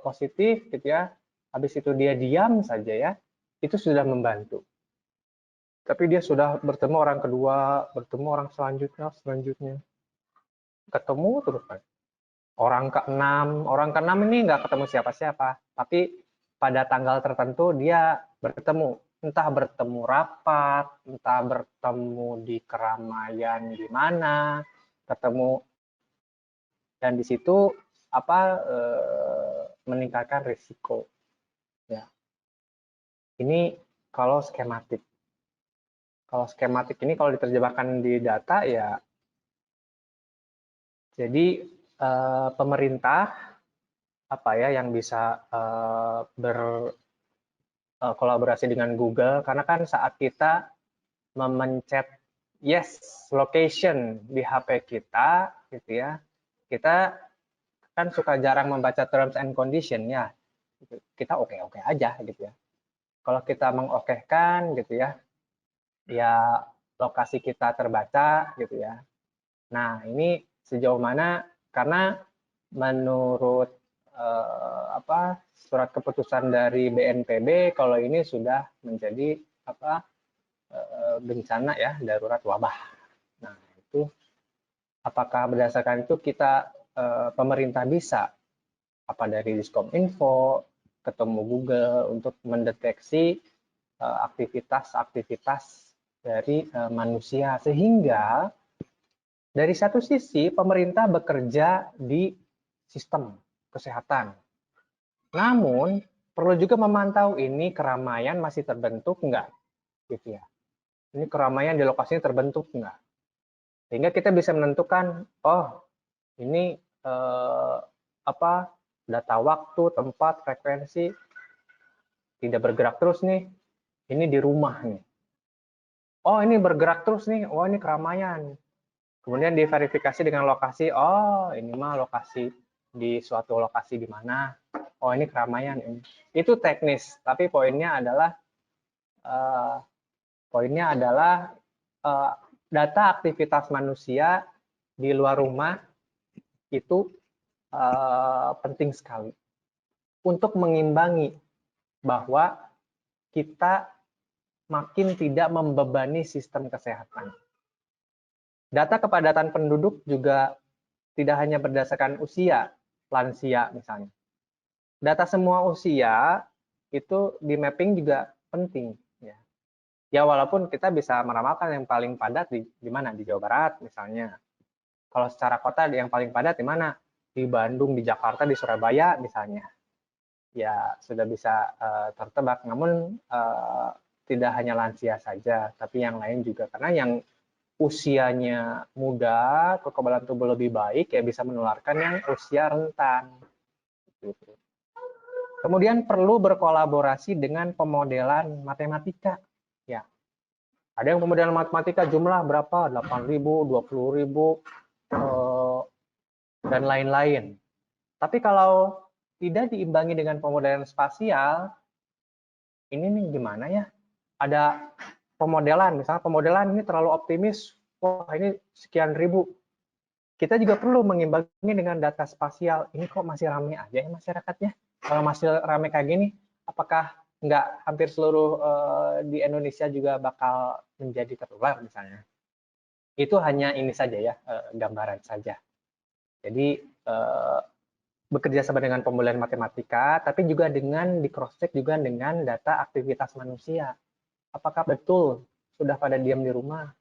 positif gitu ya, habis itu dia diam saja ya, itu sudah membantu. Tapi dia sudah bertemu orang kedua, bertemu orang selanjutnya, ketemu terus kan. Orang ke-6 ini nggak ketemu siapa-siapa, tapi pada tanggal tertentu dia bertemu, entah bertemu rapat, entah bertemu di keramaian di mana, ketemu, dan di situ meningkatkan risiko. Ya. Ini kalau skematik. Kalau skematik ini kalau diterjemahkan di data ya, jadi pemerintah yang bisa berkolaborasi dengan Google, karena kan saat kita memencet yes location di HP kita gitu ya, kita kan suka jarang membaca terms and condition ya, kita oke aja gitu ya. Kalau kita mengokehkan gitu ya lokasi kita terbaca gitu ya. Nah, ini sejauh mana, karena menurut surat keputusan dari BNPB, kalau ini sudah menjadi bencana ya, darurat wabah. Nah, itu apakah berdasarkan itu kita pemerintah bisa dari Diskominfo ketemu Google untuk mendeteksi aktivitas dari manusia, sehingga dari satu sisi pemerintah bekerja di sistem kesehatan. Namun perlu juga memantau ini keramaian masih terbentuk enggak gitu ya. Ini keramaian di lokasinya terbentuk enggak. Sehingga kita bisa menentukan ini data waktu, tempat, frekuensi tidak bergerak terus nih. Ini di rumah nih. Oh, ini bergerak terus nih. Oh, ini keramaian. Kemudian diverifikasi dengan lokasi, ini mah lokasi di suatu lokasi di mana, ini keramaian ini. Itu teknis, tapi poinnya adalah data aktivitas manusia di luar rumah itu penting sekali untuk mengimbangi bahwa kita makin tidak membebani sistem kesehatan. Data kepadatan penduduk juga tidak hanya berdasarkan usia, lansia misalnya. Data semua usia itu di mapping juga penting. Ya walaupun kita bisa meramalkan yang paling padat di mana? Di Jawa Barat misalnya. Kalau secara kota yang paling padat di mana? Di Bandung, di Jakarta, di Surabaya misalnya. Ya sudah bisa tertebak. Namun tidak hanya lansia saja, tapi yang lain juga. Karena yang usianya muda, kekebalan tubuh lebih baik, ya bisa menularkan yang usia rentan. Kemudian perlu berkolaborasi dengan pemodelan matematika. Ya, ada yang pemodelan matematika jumlah berapa? 8.000, 20.000, dan lain-lain. Tapi kalau tidak diimbangi dengan pemodelan spasial, ini nih gimana ya? Ada pemodelan, misalnya pemodelan ini terlalu optimis, wah ini sekian ribu. Kita juga perlu mengimbangi dengan data spasial, ini kok masih ramai aja ya masyarakatnya? Kalau masih ramai kayak gini, apakah nggak hampir seluruh di Indonesia juga bakal menjadi tertular misalnya? Itu hanya ini saja ya, gambaran saja. Jadi bekerja sama dengan pemodelan matematika, tapi juga dengan di cross check juga dengan data aktivitas manusia. Apakah betul sudah pada diam di rumah?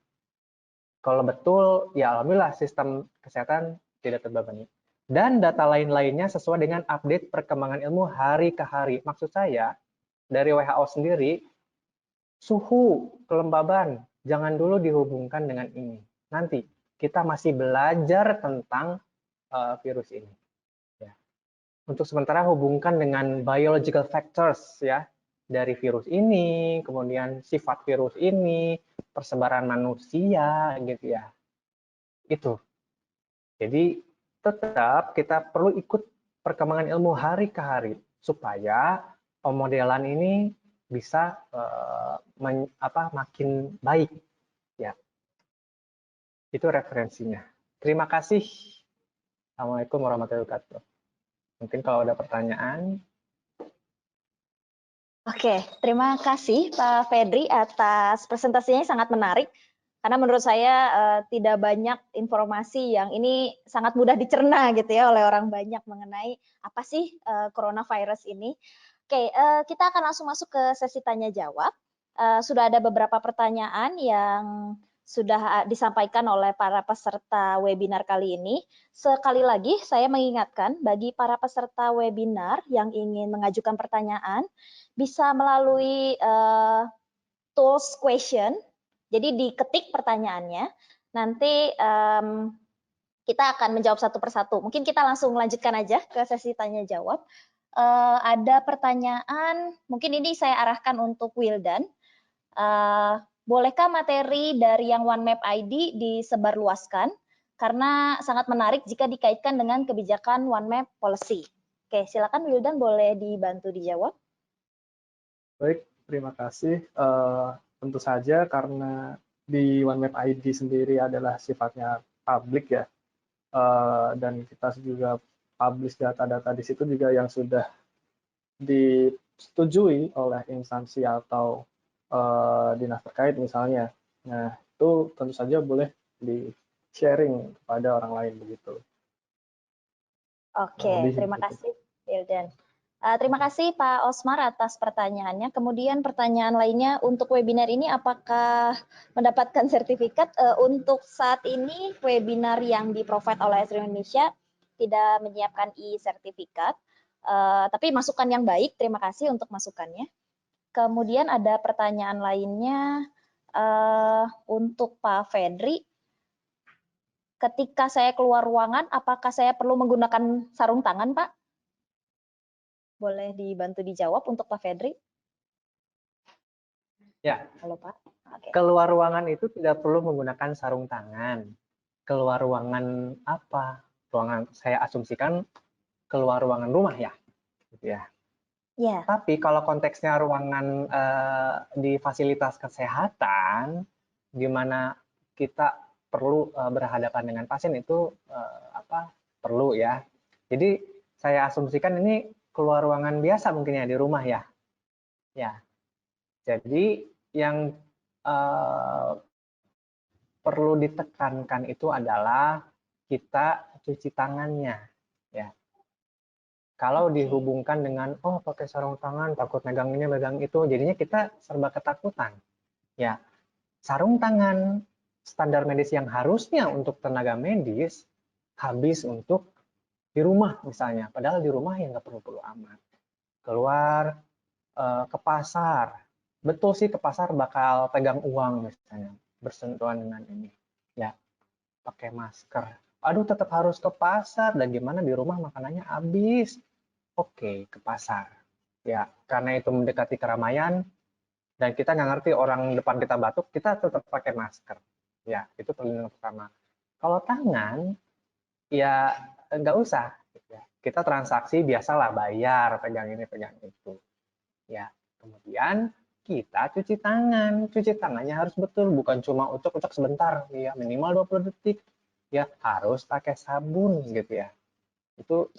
Kalau betul, ya alhamdulillah sistem kesehatan tidak terbebani. Dan data lain-lainnya sesuai dengan update perkembangan ilmu hari ke hari. Maksud saya, dari WHO sendiri, suhu, kelembaban, jangan dulu dihubungkan dengan ini. Nanti kita masih belajar tentang virus ini. Ya. Untuk sementara hubungkan dengan biological factors ya, dari virus ini, kemudian sifat virus ini, persebaran manusia gitu ya. Itu. Jadi tetap kita perlu ikut perkembangan ilmu hari ke hari supaya pemodelan ini bisa makin baik ya. Itu referensinya. Terima kasih. Assalamualaikum warahmatullahi wabarakatuh. Mungkin kalau ada pertanyaan. Oke, terima kasih Pak Fedri atas presentasinya yang sangat menarik. Karena menurut saya tidak banyak informasi yang ini sangat mudah dicerna gitu ya oleh orang banyak mengenai apa sih coronavirus ini. Oke, kita akan langsung masuk ke sesi tanya jawab. Sudah ada beberapa pertanyaan yang sudah disampaikan oleh para peserta webinar kali ini. Sekali lagi saya mengingatkan bagi para peserta webinar yang ingin mengajukan pertanyaan bisa melalui tools question. Jadi diketik pertanyaannya, nanti kita akan menjawab satu persatu. Mungkin kita langsung lanjutkan aja ke sesi tanya jawab. Ada pertanyaan, mungkin ini saya arahkan untuk Wildan. Bolehkah materi dari yang OneMap ID disebarluaskan? Karena sangat menarik jika dikaitkan dengan kebijakan OneMap Policy. Oke, silakan Wildan, boleh dibantu dijawab. Baik, terima kasih. Tentu saja karena di OneMap ID sendiri adalah sifatnya publik ya, dan kita juga publish data-data di situ juga yang sudah disetujui oleh instansi atau dinas terkait misalnya. Nah, itu tentu saja boleh di-sharing kepada orang lain begitu. Oke, terima kasih Wildan. Terima kasih Pak Osmar atas pertanyaannya. Kemudian pertanyaan lainnya untuk webinar ini apakah mendapatkan sertifikat? Untuk saat ini webinar yang di-provide oleh Esri Indonesia tidak menyiapkan e-sertifikat, tapi masukan yang baik, terima kasih untuk masukannya. Kemudian ada pertanyaan lainnya untuk Pak Fedri. Ketika saya keluar ruangan, apakah saya perlu menggunakan sarung tangan, Pak? Boleh dibantu dijawab untuk Pak Fedri? Ya. Halo Pak. Oke. Keluar ruangan itu tidak perlu menggunakan sarung tangan. Keluar ruangan apa? Ruangan, saya asumsikan keluar ruangan rumah ya, gitu ya. Ya. Tapi kalau konteksnya ruangan di fasilitas kesehatan, di mana kita perlu berhadapan dengan pasien itu perlu ya. Jadi saya asumsikan ini keluar ruangan biasa mungkin ya di rumah ya. Ya. Jadi yang perlu ditekankan itu adalah kita cuci tangannya ya. Kalau dihubungkan dengan pakai sarung tangan takut megang ini megang itu, jadinya kita serba ketakutan. Ya. Sarung tangan standar medis yang harusnya untuk tenaga medis habis untuk di rumah misalnya, padahal di rumah ya nggak perlu-perlu amat. Keluar ke pasar, betul sih ke pasar bakal pegang uang misalnya, bersentuhan dengan ini, ya pakai masker. Aduh tetap harus ke pasar, dan gimana di rumah makanannya habis. Oke, ke pasar. Ya, karena itu mendekati keramaian, dan kita nggak ngerti orang depan kita batuk, kita tetap pakai masker. Ya, itu perlindungan pertama. Kalau tangan, ya nggak usah. Kita transaksi biasalah, bayar, pegang ini, pegang itu. Ya, kemudian kita cuci tangan. Cuci tangannya harus betul, bukan cuma ucek-ucek sebentar, ya minimal 20 detik. Ya, harus pakai sabun gitu ya. Itu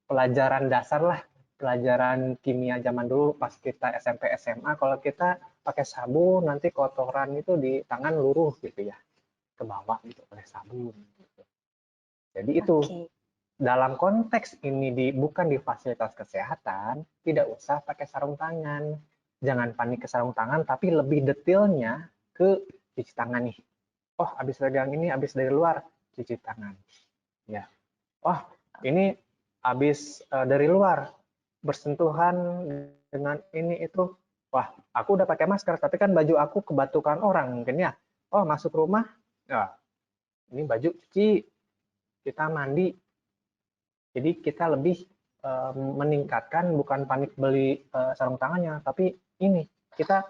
pelajaran dasar lah, pelajaran kimia zaman dulu pas kita SMP SMA, kalau kita pakai sabun nanti kotoran itu di tangan luruh gitu ya, ke bawah gitu oleh sabun gitu. Jadi itu dalam konteks ini bukan di fasilitas kesehatan, tidak usah pakai sarung tangan. Jangan panik ke sarung tangan, tapi lebih detailnya ke cuci tangan nih. Oh, habis pegang ini, habis dari luar, cuci tangan. Ya. Oh, ini habis dari luar, bersentuhan dengan ini itu. Wah, aku udah pakai masker, tapi kan baju aku kebatukan orang mungkin ya. Oh, masuk rumah, ya, ini baju cuci, kita mandi. Jadi kita lebih meningkatkan, bukan panik beli sarung tangannya, tapi ini kita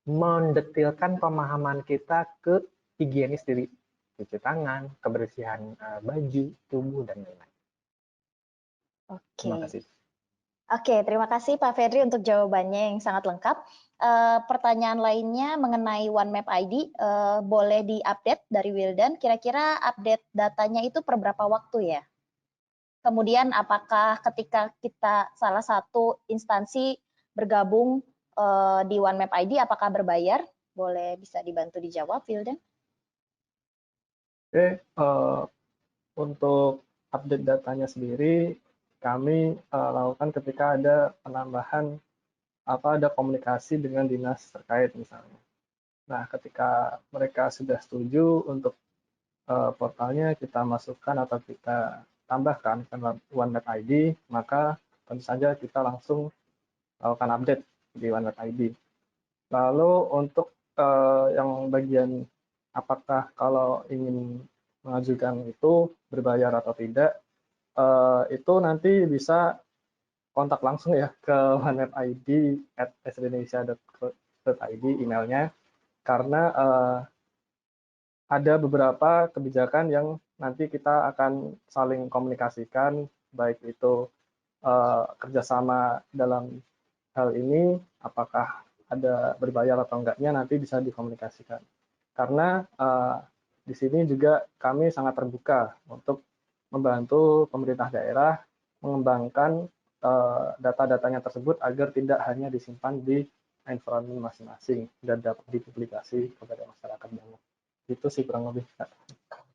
mendetilkan pemahaman kita ke higienis diri, cuci tangan, kebersihan baju, tubuh, dan lain-lain. Oke. Terima kasih. Oke, terima kasih Pak Fedri untuk jawabannya yang sangat lengkap. Pertanyaan lainnya mengenai OneMap ID, boleh diupdate dari Wildan, kira-kira update datanya itu per berapa waktu ya? Kemudian apakah ketika kita salah satu instansi bergabung di OneMap ID, apakah berbayar? Boleh bisa dibantu dijawab, Wildan? Oke, untuk update datanya sendiri, kami lakukan ketika ada penambahan ada komunikasi dengan dinas terkait misalnya. Nah, ketika mereka sudah setuju untuk portalnya kita masukkan atau kita tambahkan ke OneMap ID, maka tentu saja kita langsung lakukan update di OneMap ID. Lalu untuk yang bagian apakah kalau ingin mengajukan itu berbayar atau tidak, itu nanti bisa kontak langsung ya ke onemappid@sdindonesia.co.id emailnya, karena ada beberapa kebijakan yang nanti kita akan saling komunikasikan, baik itu kerjasama dalam hal ini, apakah ada berbayar atau enggaknya nanti bisa dikomunikasikan. Karena di sini juga kami sangat terbuka untuk membantu pemerintah daerah mengembangkan data-datanya tersebut agar tidak hanya disimpan di environment masing-masing dan dapat dipublikasi kepada masyarakat banyak. Itu sih kurang lebih.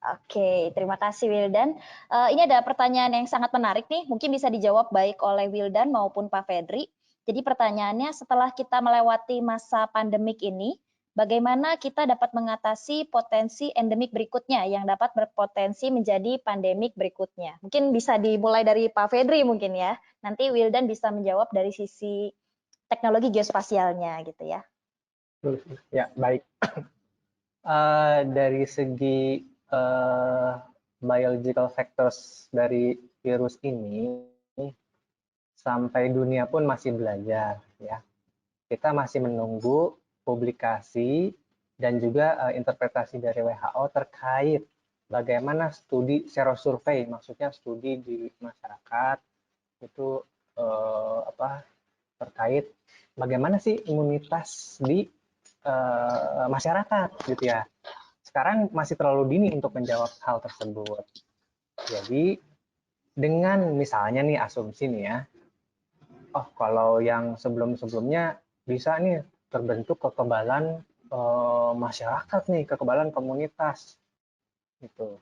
Oke, terima kasih Wildan. Ini ada pertanyaan yang sangat menarik nih, mungkin bisa dijawab baik oleh Wildan maupun Pak Fedri. Jadi pertanyaannya, setelah kita melewati masa pandemik ini, bagaimana kita dapat mengatasi potensi endemik berikutnya yang dapat berpotensi menjadi pandemik berikutnya? Mungkin bisa dimulai dari Pak Fedri mungkin ya. Nanti Wildan bisa menjawab dari sisi teknologi geospasialnya gitu ya. Ya, baik. Dari segi biological factors dari virus ini, sampai dunia pun masih belajar, ya. Kita masih menunggu publikasi dan juga interpretasi dari WHO terkait bagaimana studi serosurvei, maksudnya studi di masyarakat itu terkait bagaimana sih imunitas di masyarakat, gitu ya. Sekarang masih terlalu dini untuk menjawab hal tersebut. Jadi dengan misalnya nih asumsi nih ya, oh kalau yang sebelum-sebelumnya bisa nih terbentuk kekebalan masyarakat nih, kekebalan komunitas gitu.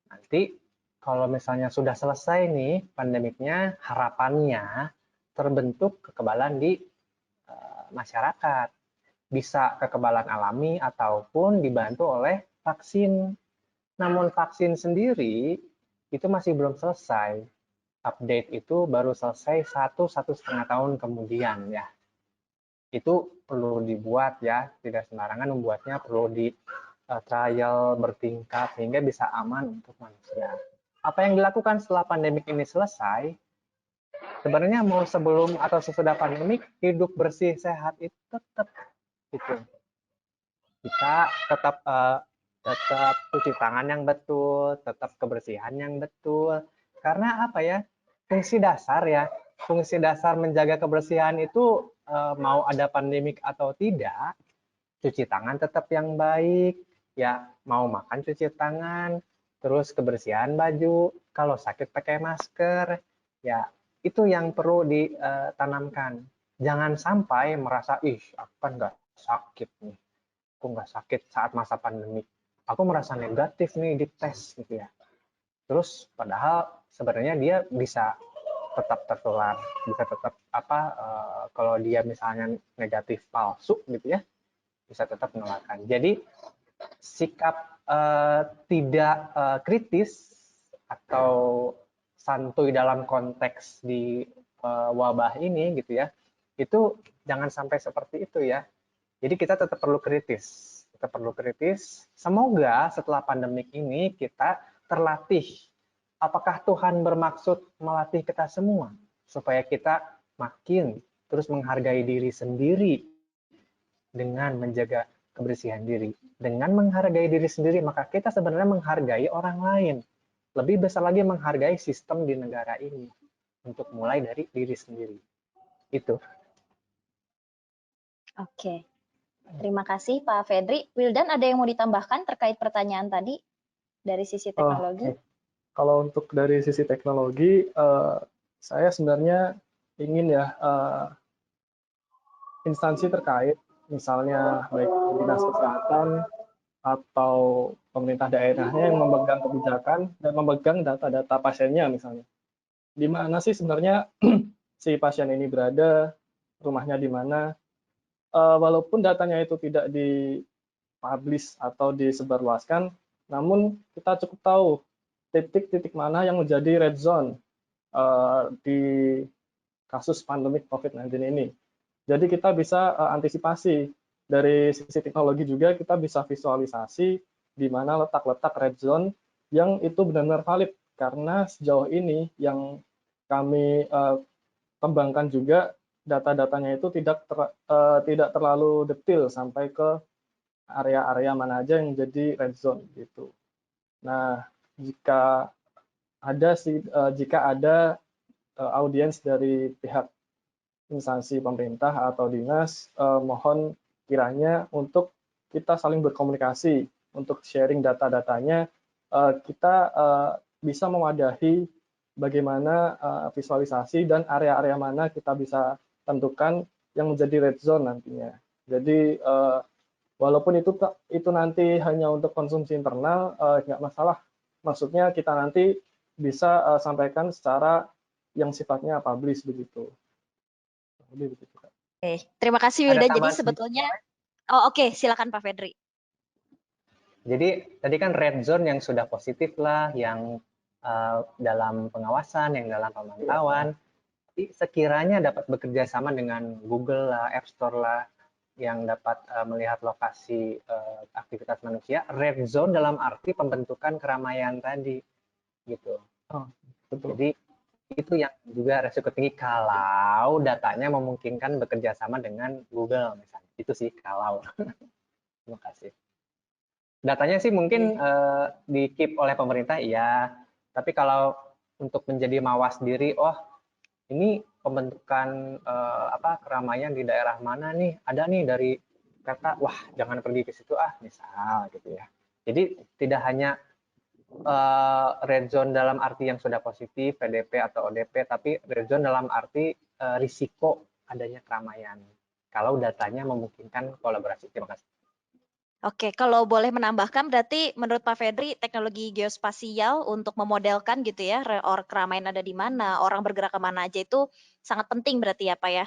Nanti kalau misalnya sudah selesai nih pandemiknya, harapannya terbentuk kekebalan di masyarakat. Bisa kekebalan alami ataupun dibantu oleh vaksin. Namun vaksin sendiri itu masih belum selesai. Update itu baru selesai 1,5 tahun kemudian ya. Itu perlu dibuat ya, tidak sembarangan membuatnya, perlu di trial bertingkat sehingga bisa aman untuk manusia. Apa yang dilakukan setelah pandemik ini selesai, sebenarnya mau sebelum atau sesudah pandemik, hidup bersih sehat itu tetap gitu. Kita tetap cuci tangan yang betul, tetap kebersihan yang betul. Karena apa ya? Fungsi dasar ya, fungsi dasar menjaga kebersihan itu mau ada pandemik atau tidak, cuci tangan tetap yang baik, ya mau makan cuci tangan, terus kebersihan baju, kalau sakit pakai masker, ya itu yang perlu ditanamkan. Jangan sampai merasa, ih aku kan nggak sakit nih, aku nggak sakit saat masa pandemi, aku merasa negatif nih di tes gitu ya. Terus padahal sebenarnya dia bisa tetap tertular, bisa tetap kalau dia misalnya negatif palsu gitu ya, bisa tetap menularkan. Jadi sikap tidak kritis atau santuy dalam konteks di wabah ini gitu ya, itu jangan sampai seperti itu ya. Jadi kita tetap perlu kritis. Kita perlu kritis. Semoga setelah pandemik ini kita terlatih. Apakah Tuhan bermaksud melatih kita semua supaya kita makin terus menghargai diri sendiri dengan menjaga kebersihan diri. Dengan menghargai diri sendiri, maka kita sebenarnya menghargai orang lain. Lebih besar lagi menghargai sistem di negara ini. untuk mulai dari diri sendiri. Itu. Oke. Terima kasih Pak Fedri. Wildan, ada yang mau ditambahkan terkait pertanyaan tadi dari sisi teknologi? Oke. Kalau untuk dari sisi teknologi, saya sebenarnya ingin ya instansi terkait, misalnya baik dinas kesehatan atau pemerintah daerahnya yang memegang kebijakan dan memegang data-data pasiennya misalnya. Di mana sih sebenarnya si pasien ini berada, rumahnya di mana, walaupun datanya itu tidak dipublish atau disebarluaskan, namun kita cukup tahu titik-titik mana yang menjadi red zone di kasus pandemik COVID-19 ini. Jadi kita bisa antisipasi dari sisi teknologi juga, kita bisa visualisasi di mana letak-letak red zone yang itu benar-benar valid, karena sejauh ini yang kami kembangkan juga data-datanya itu tidak terlalu detail sampai ke area-area mana aja yang jadi red zone gitu. Nah, jika ada audiens dari pihak instansi pemerintah atau dinas, mohon kiranya untuk kita saling berkomunikasi, untuk sharing data-datanya, kita bisa mewadahi bagaimana visualisasi dan area-area mana kita bisa tentukan yang menjadi red zone nantinya. Jadi walaupun itu nanti hanya untuk konsumsi internal, nggak masalah. Maksudnya kita nanti bisa sampaikan secara yang sifatnya publish begitu. Oke, terima kasih Wildan. Jadi sebetulnya, oke, silakan Pak Fedri. Jadi tadi kan red zone yang sudah positif lah, yang dalam pengawasan, yang dalam pemantauan. Tapi sekiranya dapat bekerja sama dengan Google lah, App Store lah, yang dapat melihat lokasi aktivitas manusia, red zone dalam arti pembentukan keramaian tadi, gitu. Betul. Jadi itu yang juga resiko tinggi kalau datanya memungkinkan bekerja sama dengan Google misalnya. Itu sih kalau. Terima kasih. Datanya sih mungkin di-keep oleh pemerintah, iya. Tapi kalau untuk menjadi mawas diri, oh ini pembentukan keramaian di daerah mana nih? Ada nih dari kata, wah jangan pergi ke situ misal gitu ya. Jadi tidak hanya red zone dalam arti yang sudah positif, PDP atau ODP, tapi red zone dalam arti risiko adanya keramaian. Kalau datanya memungkinkan kolaborasi. Terima kasih. Oke, kalau boleh menambahkan, berarti menurut Pak Fedri, teknologi geospasial untuk memodelkan gitu ya, keramaian ada di mana, orang bergerak kemana aja itu sangat penting berarti ya Pak ya?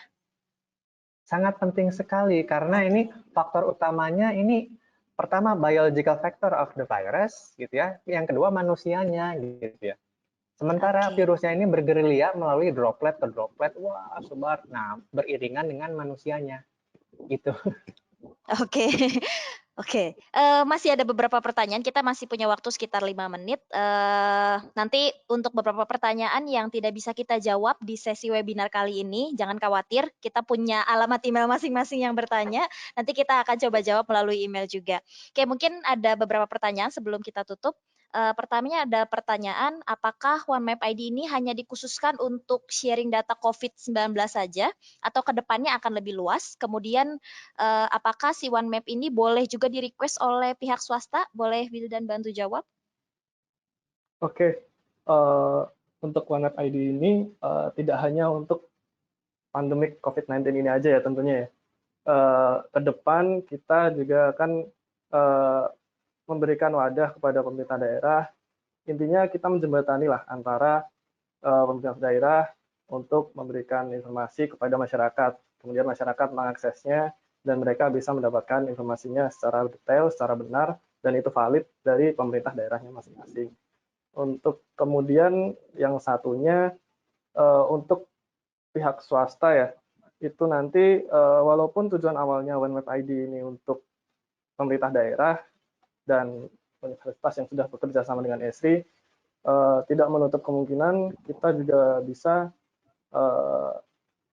Sangat penting sekali, karena ini faktor utamanya ini pertama biological factor of the virus gitu ya, yang kedua manusianya gitu ya. Sementara virusnya ini bergerilya melalui droplet ke droplet, wah sebar, nah beriringan dengan manusianya gitu. Oke. Oke, masih ada beberapa pertanyaan, kita masih punya waktu sekitar 5 menit. Nanti untuk beberapa pertanyaan yang tidak bisa kita jawab di sesi webinar kali ini, jangan khawatir, kita punya alamat email masing-masing yang bertanya, nanti kita akan coba jawab melalui email juga. Oke, mungkin ada beberapa pertanyaan sebelum kita tutup. Pertamanya ada pertanyaan, apakah OneMap ID ini hanya dikhususkan untuk sharing data COVID-19 saja, atau kedepannya akan lebih luas? Kemudian apakah si OneMap ini boleh juga di-request oleh pihak swasta? Boleh Wildan bantu jawab? Oke, untuk OneMap ID ini tidak hanya untuk pandemik COVID-19 ini aja ya tentunya ya. Ke depan kita juga akan memberikan wadah kepada pemerintah daerah. Intinya kita menjembatani lah antara pemerintah daerah untuk memberikan informasi kepada masyarakat. Kemudian masyarakat mengaksesnya dan mereka bisa mendapatkan informasinya secara detail, secara benar, dan itu valid dari pemerintah daerahnya masing-masing. Untuk kemudian yang satunya untuk pihak swasta ya, itu nanti walaupun tujuan awalnya OneMap ID ini untuk pemerintah daerah dan universitas yang sudah bekerja sama dengan Esri, tidak menutup kemungkinan kita juga bisa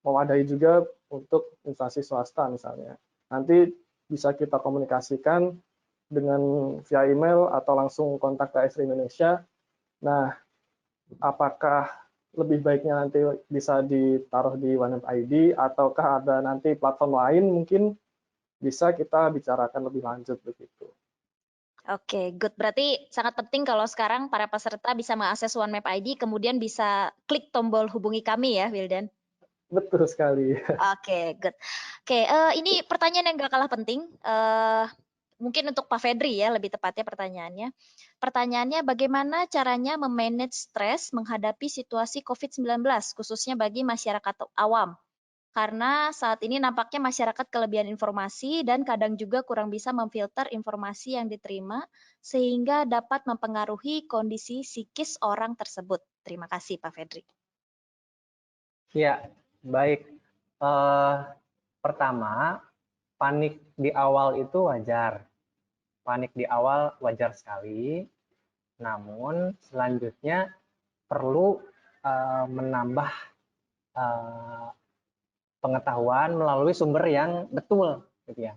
mewadahi juga untuk instansi swasta misalnya. Nanti bisa kita komunikasikan dengan via email atau langsung kontak ke Esri Indonesia. Nah, apakah lebih baiknya nanti bisa ditaruh di OneMap ID ataukah ada nanti platform lain mungkin bisa kita bicarakan lebih lanjut begitu. Oke, good. Berarti sangat penting kalau sekarang para peserta bisa mengakses OneMap ID, kemudian bisa klik tombol hubungi kami ya, Wildan. Betul sekali. Oke, good. Oke, ini pertanyaan yang gak kalah penting. Mungkin untuk Pak Fedri ya, lebih tepatnya pertanyaannya. Pertanyaannya, bagaimana caranya memanage stres menghadapi situasi COVID-19, khususnya bagi masyarakat awam? Karena saat ini nampaknya masyarakat kelebihan informasi dan kadang juga kurang bisa memfilter informasi yang diterima, sehingga dapat mempengaruhi kondisi psikis orang tersebut. Terima kasih, Pak Fedri. Ya, baik. Pertama, panik di awal itu wajar. Panik di awal wajar sekali. Namun selanjutnya perlu menambah pengetahuan melalui sumber yang betul, gitu ya.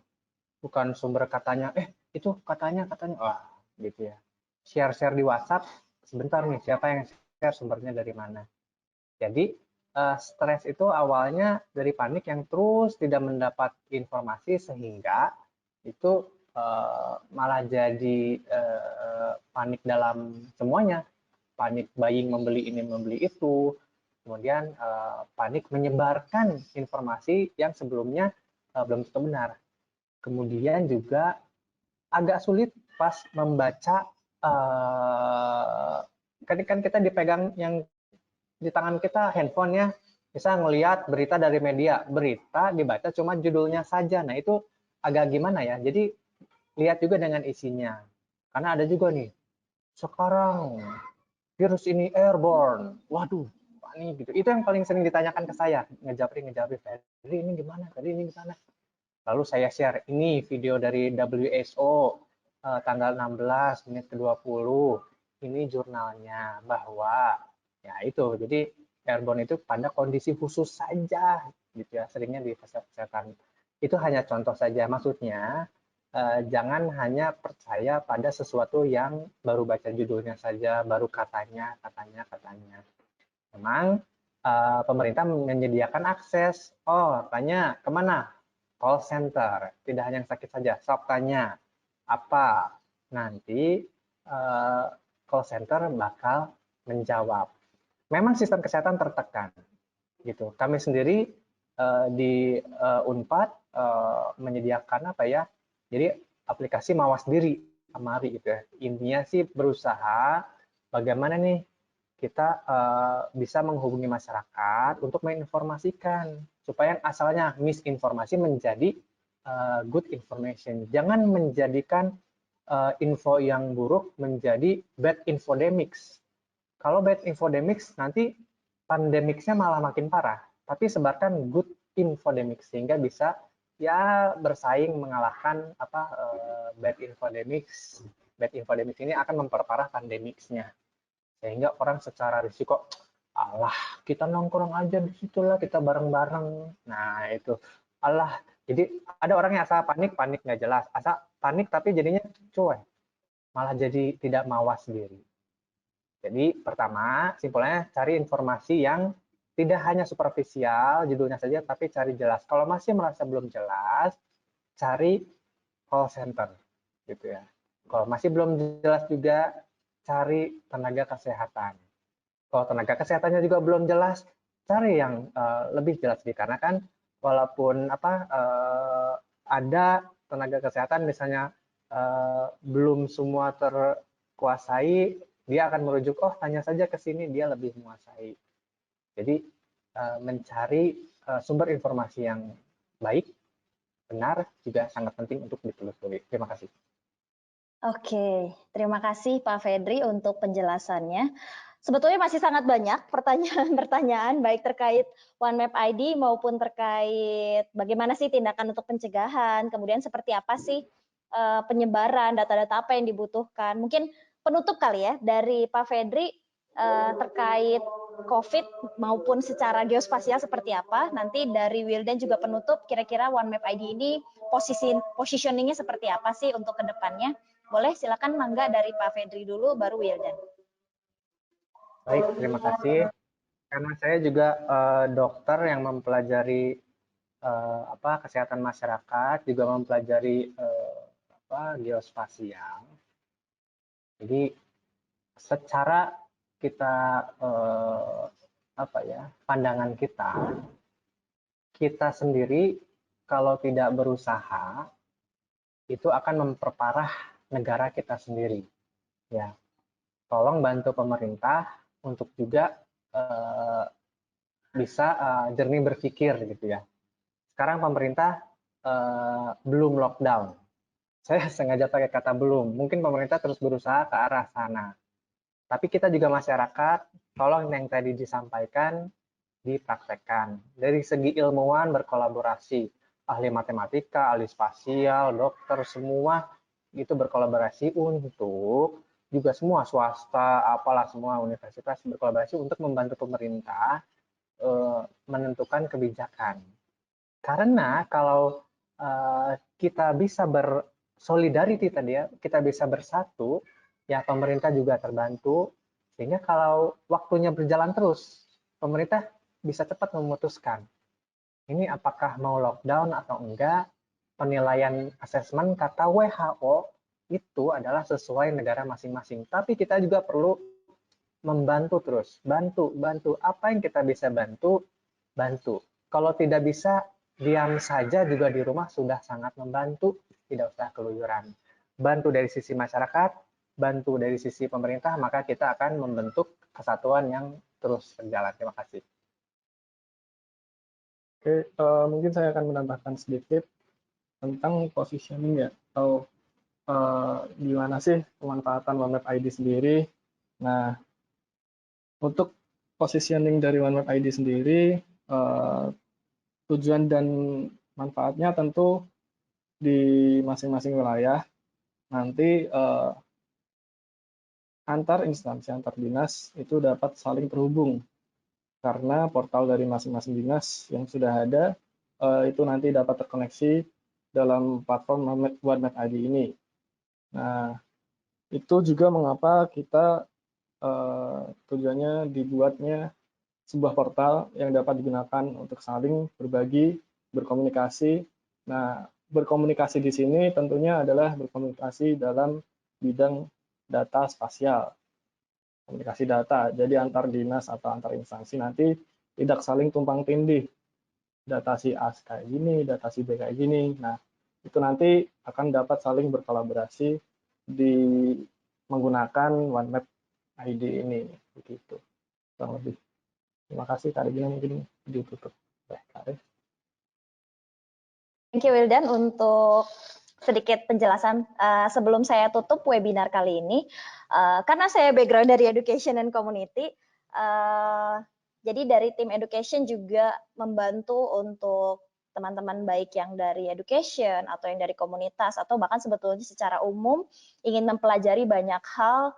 Bukan sumber katanya, itu katanya, wah, gitu ya. Share-share di WhatsApp, sebentar nih, siapa yang share sumbernya dari mana. Jadi stres itu awalnya dari panik yang terus tidak mendapat informasi sehingga itu malah jadi panik dalam semuanya, panik buying, membeli ini membeli itu, kemudian panik menyebarkan informasi yang sebelumnya belum tentu benar. Kemudian juga agak sulit pas membaca, kan kita dipegang yang di tangan kita handphone ya, bisa ngelihat berita dari media, berita dibaca cuma judulnya saja. Nah itu agak gimana ya, jadi lihat juga dengan isinya. Karena ada juga nih, sekarang virus ini airborne, waduh, panik gitu. Itu yang paling sering ditanyakan ke saya, ngejapri, Fedri ini gimana, tadi ini gimana. Lalu saya share, ini video dari WHO, tanggal 16 menit ke-20, ini jurnalnya, bahwa ya itu, jadi airborne itu pada kondisi khusus saja, gitu ya, seringnya di fasilitas kesehatan. Itu hanya contoh saja, maksudnya jangan hanya percaya pada sesuatu yang baru baca judulnya saja, baru katanya. Memang pemerintah menyediakan akses, tanya kemana? Call center, tidak hanya yang sakit saja, sok tanya apa, nanti call center bakal menjawab. Memang sistem kesehatan tertekan, gitu. Kami sendiri di Unpad menyediakan apa ya? Jadi aplikasi mawas diri, Amari gitu ya. Intinya sih berusaha bagaimana nih kita bisa menghubungi masyarakat untuk menginformasikan supaya asalnya misinformasi menjadi good information. Jangan menjadikan info yang buruk menjadi bad infodemics. Kalau bad infodemics, nanti pandemicsnya malah makin parah. Tapi sebarkan good infodemics sehingga bisa ya bersaing mengalahkan bad infodemics. Bad infodemics ini akan memperparah pandemicsnya. Sehingga orang secara risiko, alah kita nongkrong aja di situ lah, kita bareng-bareng. Nah itu, alah. Jadi ada orang yang asal panik nggak jelas. Asal panik tapi jadinya cuek. Malah jadi tidak mawas diri. Jadi pertama, simpelnya cari informasi yang tidak hanya superficial, judulnya saja, tapi cari jelas. Kalau masih merasa belum jelas, cari call center, gitu ya. Kalau masih belum jelas juga, cari tenaga kesehatan. Kalau tenaga kesehatannya juga belum jelas, cari yang lebih jelas. Karena kan walaupun ada tenaga kesehatan misalnya belum semua terkuasai, dia akan merujuk, tanya saja ke sini, dia lebih menguasai. Jadi mencari sumber informasi yang baik, benar, juga sangat penting untuk ditelusuri. Terima kasih. Oke, terima kasih Pak Fedri untuk penjelasannya. Sebetulnya masih sangat banyak pertanyaan-pertanyaan, baik terkait OneMap ID maupun terkait bagaimana sih tindakan untuk pencegahan, kemudian seperti apa sih penyebaran, data-data apa yang dibutuhkan. Mungkin penutup kali ya dari Pak Fedri terkait COVID maupun secara geospasial seperti apa. Nanti dari Wildan juga penutup, kira-kira OneMap ID ini positioningnya seperti apa sih untuk kedepannya. Boleh silakan mangga dari Pak Fedri dulu, baru Wildan. Baik, terima kasih. Karena saya juga dokter yang mempelajari kesehatan masyarakat, juga mempelajari geospasial. Jadi secara kita pandangan kita sendiri kalau tidak berusaha itu akan memperparah negara kita sendiri. Ya, tolong bantu pemerintah untuk juga bisa jernih berpikir gitu ya. Sekarang pemerintah belum lockdown. Saya sengaja pakai kata belum. Mungkin pemerintah terus berusaha ke arah sana. Tapi kita juga masyarakat, tolong yang tadi disampaikan dipraktekkan. Dari segi ilmuwan berkolaborasi, ahli matematika, ahli spasial, dokter, semua itu berkolaborasi untuk juga semua swasta, apalah semua universitas berkolaborasi untuk membantu pemerintah menentukan kebijakan. Karena kalau kita bisa bersolidarity tadi ya, kita bisa bersatu, ya pemerintah juga terbantu, sehingga kalau waktunya berjalan terus, pemerintah bisa cepat memutuskan ini apakah mau lockdown atau enggak. Penilaian asesmen kata WHO itu adalah sesuai negara masing-masing, tapi kita juga perlu membantu terus, bantu apa yang kita bisa bantu. Kalau tidak bisa, diam saja juga di rumah sudah sangat membantu, tidak usah keluyuran. Bantu dari sisi masyarakat, bantu dari sisi pemerintah, maka kita akan membentuk kesatuan yang terus berjalan. Terima kasih. Oke, mungkin saya akan menambahkan sedikit tentang positioning ya, atau gimana sih pemanfaatan OneMap ID sendiri. Nah, untuk positioning dari OneMap ID sendiri, tujuan dan manfaatnya tentu di masing-masing wilayah nanti antar instansi, antar dinas itu dapat saling terhubung karena portal dari masing-masing dinas yang sudah ada itu nanti dapat terkoneksi dalam platform OneMap ID ini. Nah, itu juga mengapa kita tujuannya dibuatnya sebuah portal yang dapat digunakan untuk saling berbagi, berkomunikasi. Nah, berkomunikasi di sini tentunya adalah berkomunikasi dalam bidang data spasial. Komunikasi data, jadi antar dinas atau antar instansi nanti tidak saling tumpang tindih. Data si A kayak gini, data si B kayak gini. Nah, itu nanti akan dapat saling berkolaborasi di menggunakan OneMap ID ini, begitu. Kurang lebih. Terima kasih, Kak Regina, mungkin ditutup. Thank you, Wildan, untuk sedikit penjelasan sebelum saya tutup webinar kali ini. Karena saya background dari Education and Community, jadi dari tim Education juga membantu untuk teman-teman baik yang dari Education atau yang dari komunitas atau bahkan sebetulnya secara umum ingin mempelajari banyak hal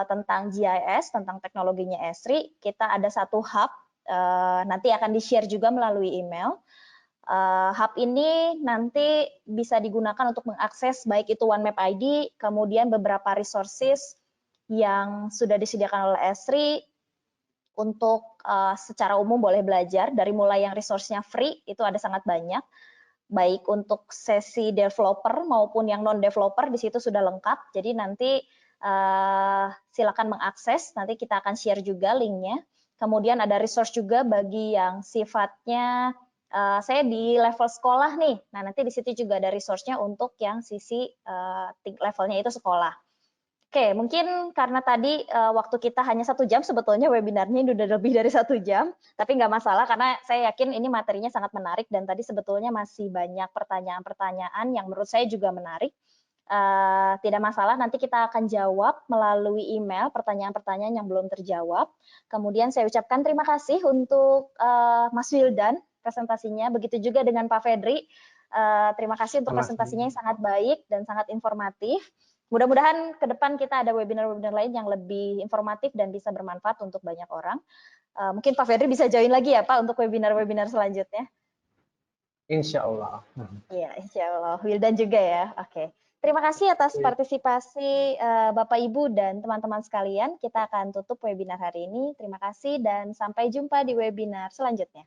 tentang GIS, tentang teknologinya Esri. Kita ada satu hub, nanti akan di-share juga melalui email. Hub ini nanti bisa digunakan untuk mengakses baik itu OneMap ID, kemudian beberapa resources yang sudah disediakan oleh Esri untuk secara umum boleh belajar, dari mulai yang resource-nya free, itu ada sangat banyak, baik untuk sesi developer maupun yang non-developer, di situ sudah lengkap, jadi nanti silakan mengakses, nanti kita akan share juga linknya. Kemudian ada resource juga bagi yang sifatnya saya di level sekolah nih, nah nanti di situ juga ada resource-nya untuk yang sisi levelnya itu sekolah. Oke, mungkin karena tadi waktu kita hanya 1 jam, sebetulnya webinarnya ini udah lebih dari 1 jam, tapi nggak masalah karena saya yakin ini materinya sangat menarik dan tadi sebetulnya masih banyak pertanyaan-pertanyaan yang menurut saya juga menarik. Tidak masalah, nanti kita akan jawab melalui email pertanyaan-pertanyaan yang belum terjawab. Kemudian saya ucapkan terima kasih untuk Mas Wildan presentasinya, begitu juga dengan Pak Fedri. Terima kasih untuk presentasinya yang sangat baik dan sangat informatif. Mudah-mudahan ke depan kita ada webinar-webinar lain yang lebih informatif dan bisa bermanfaat untuk banyak orang. Mungkin Pak Fedri bisa join lagi ya Pak untuk webinar-webinar selanjutnya. Insya Allah. Iya, insya Allah. Wildan juga ya. Oke. Terima kasih atas partisipasi Bapak Ibu dan teman-teman sekalian. Kita akan tutup webinar hari ini. Terima kasih dan sampai jumpa di webinar selanjutnya.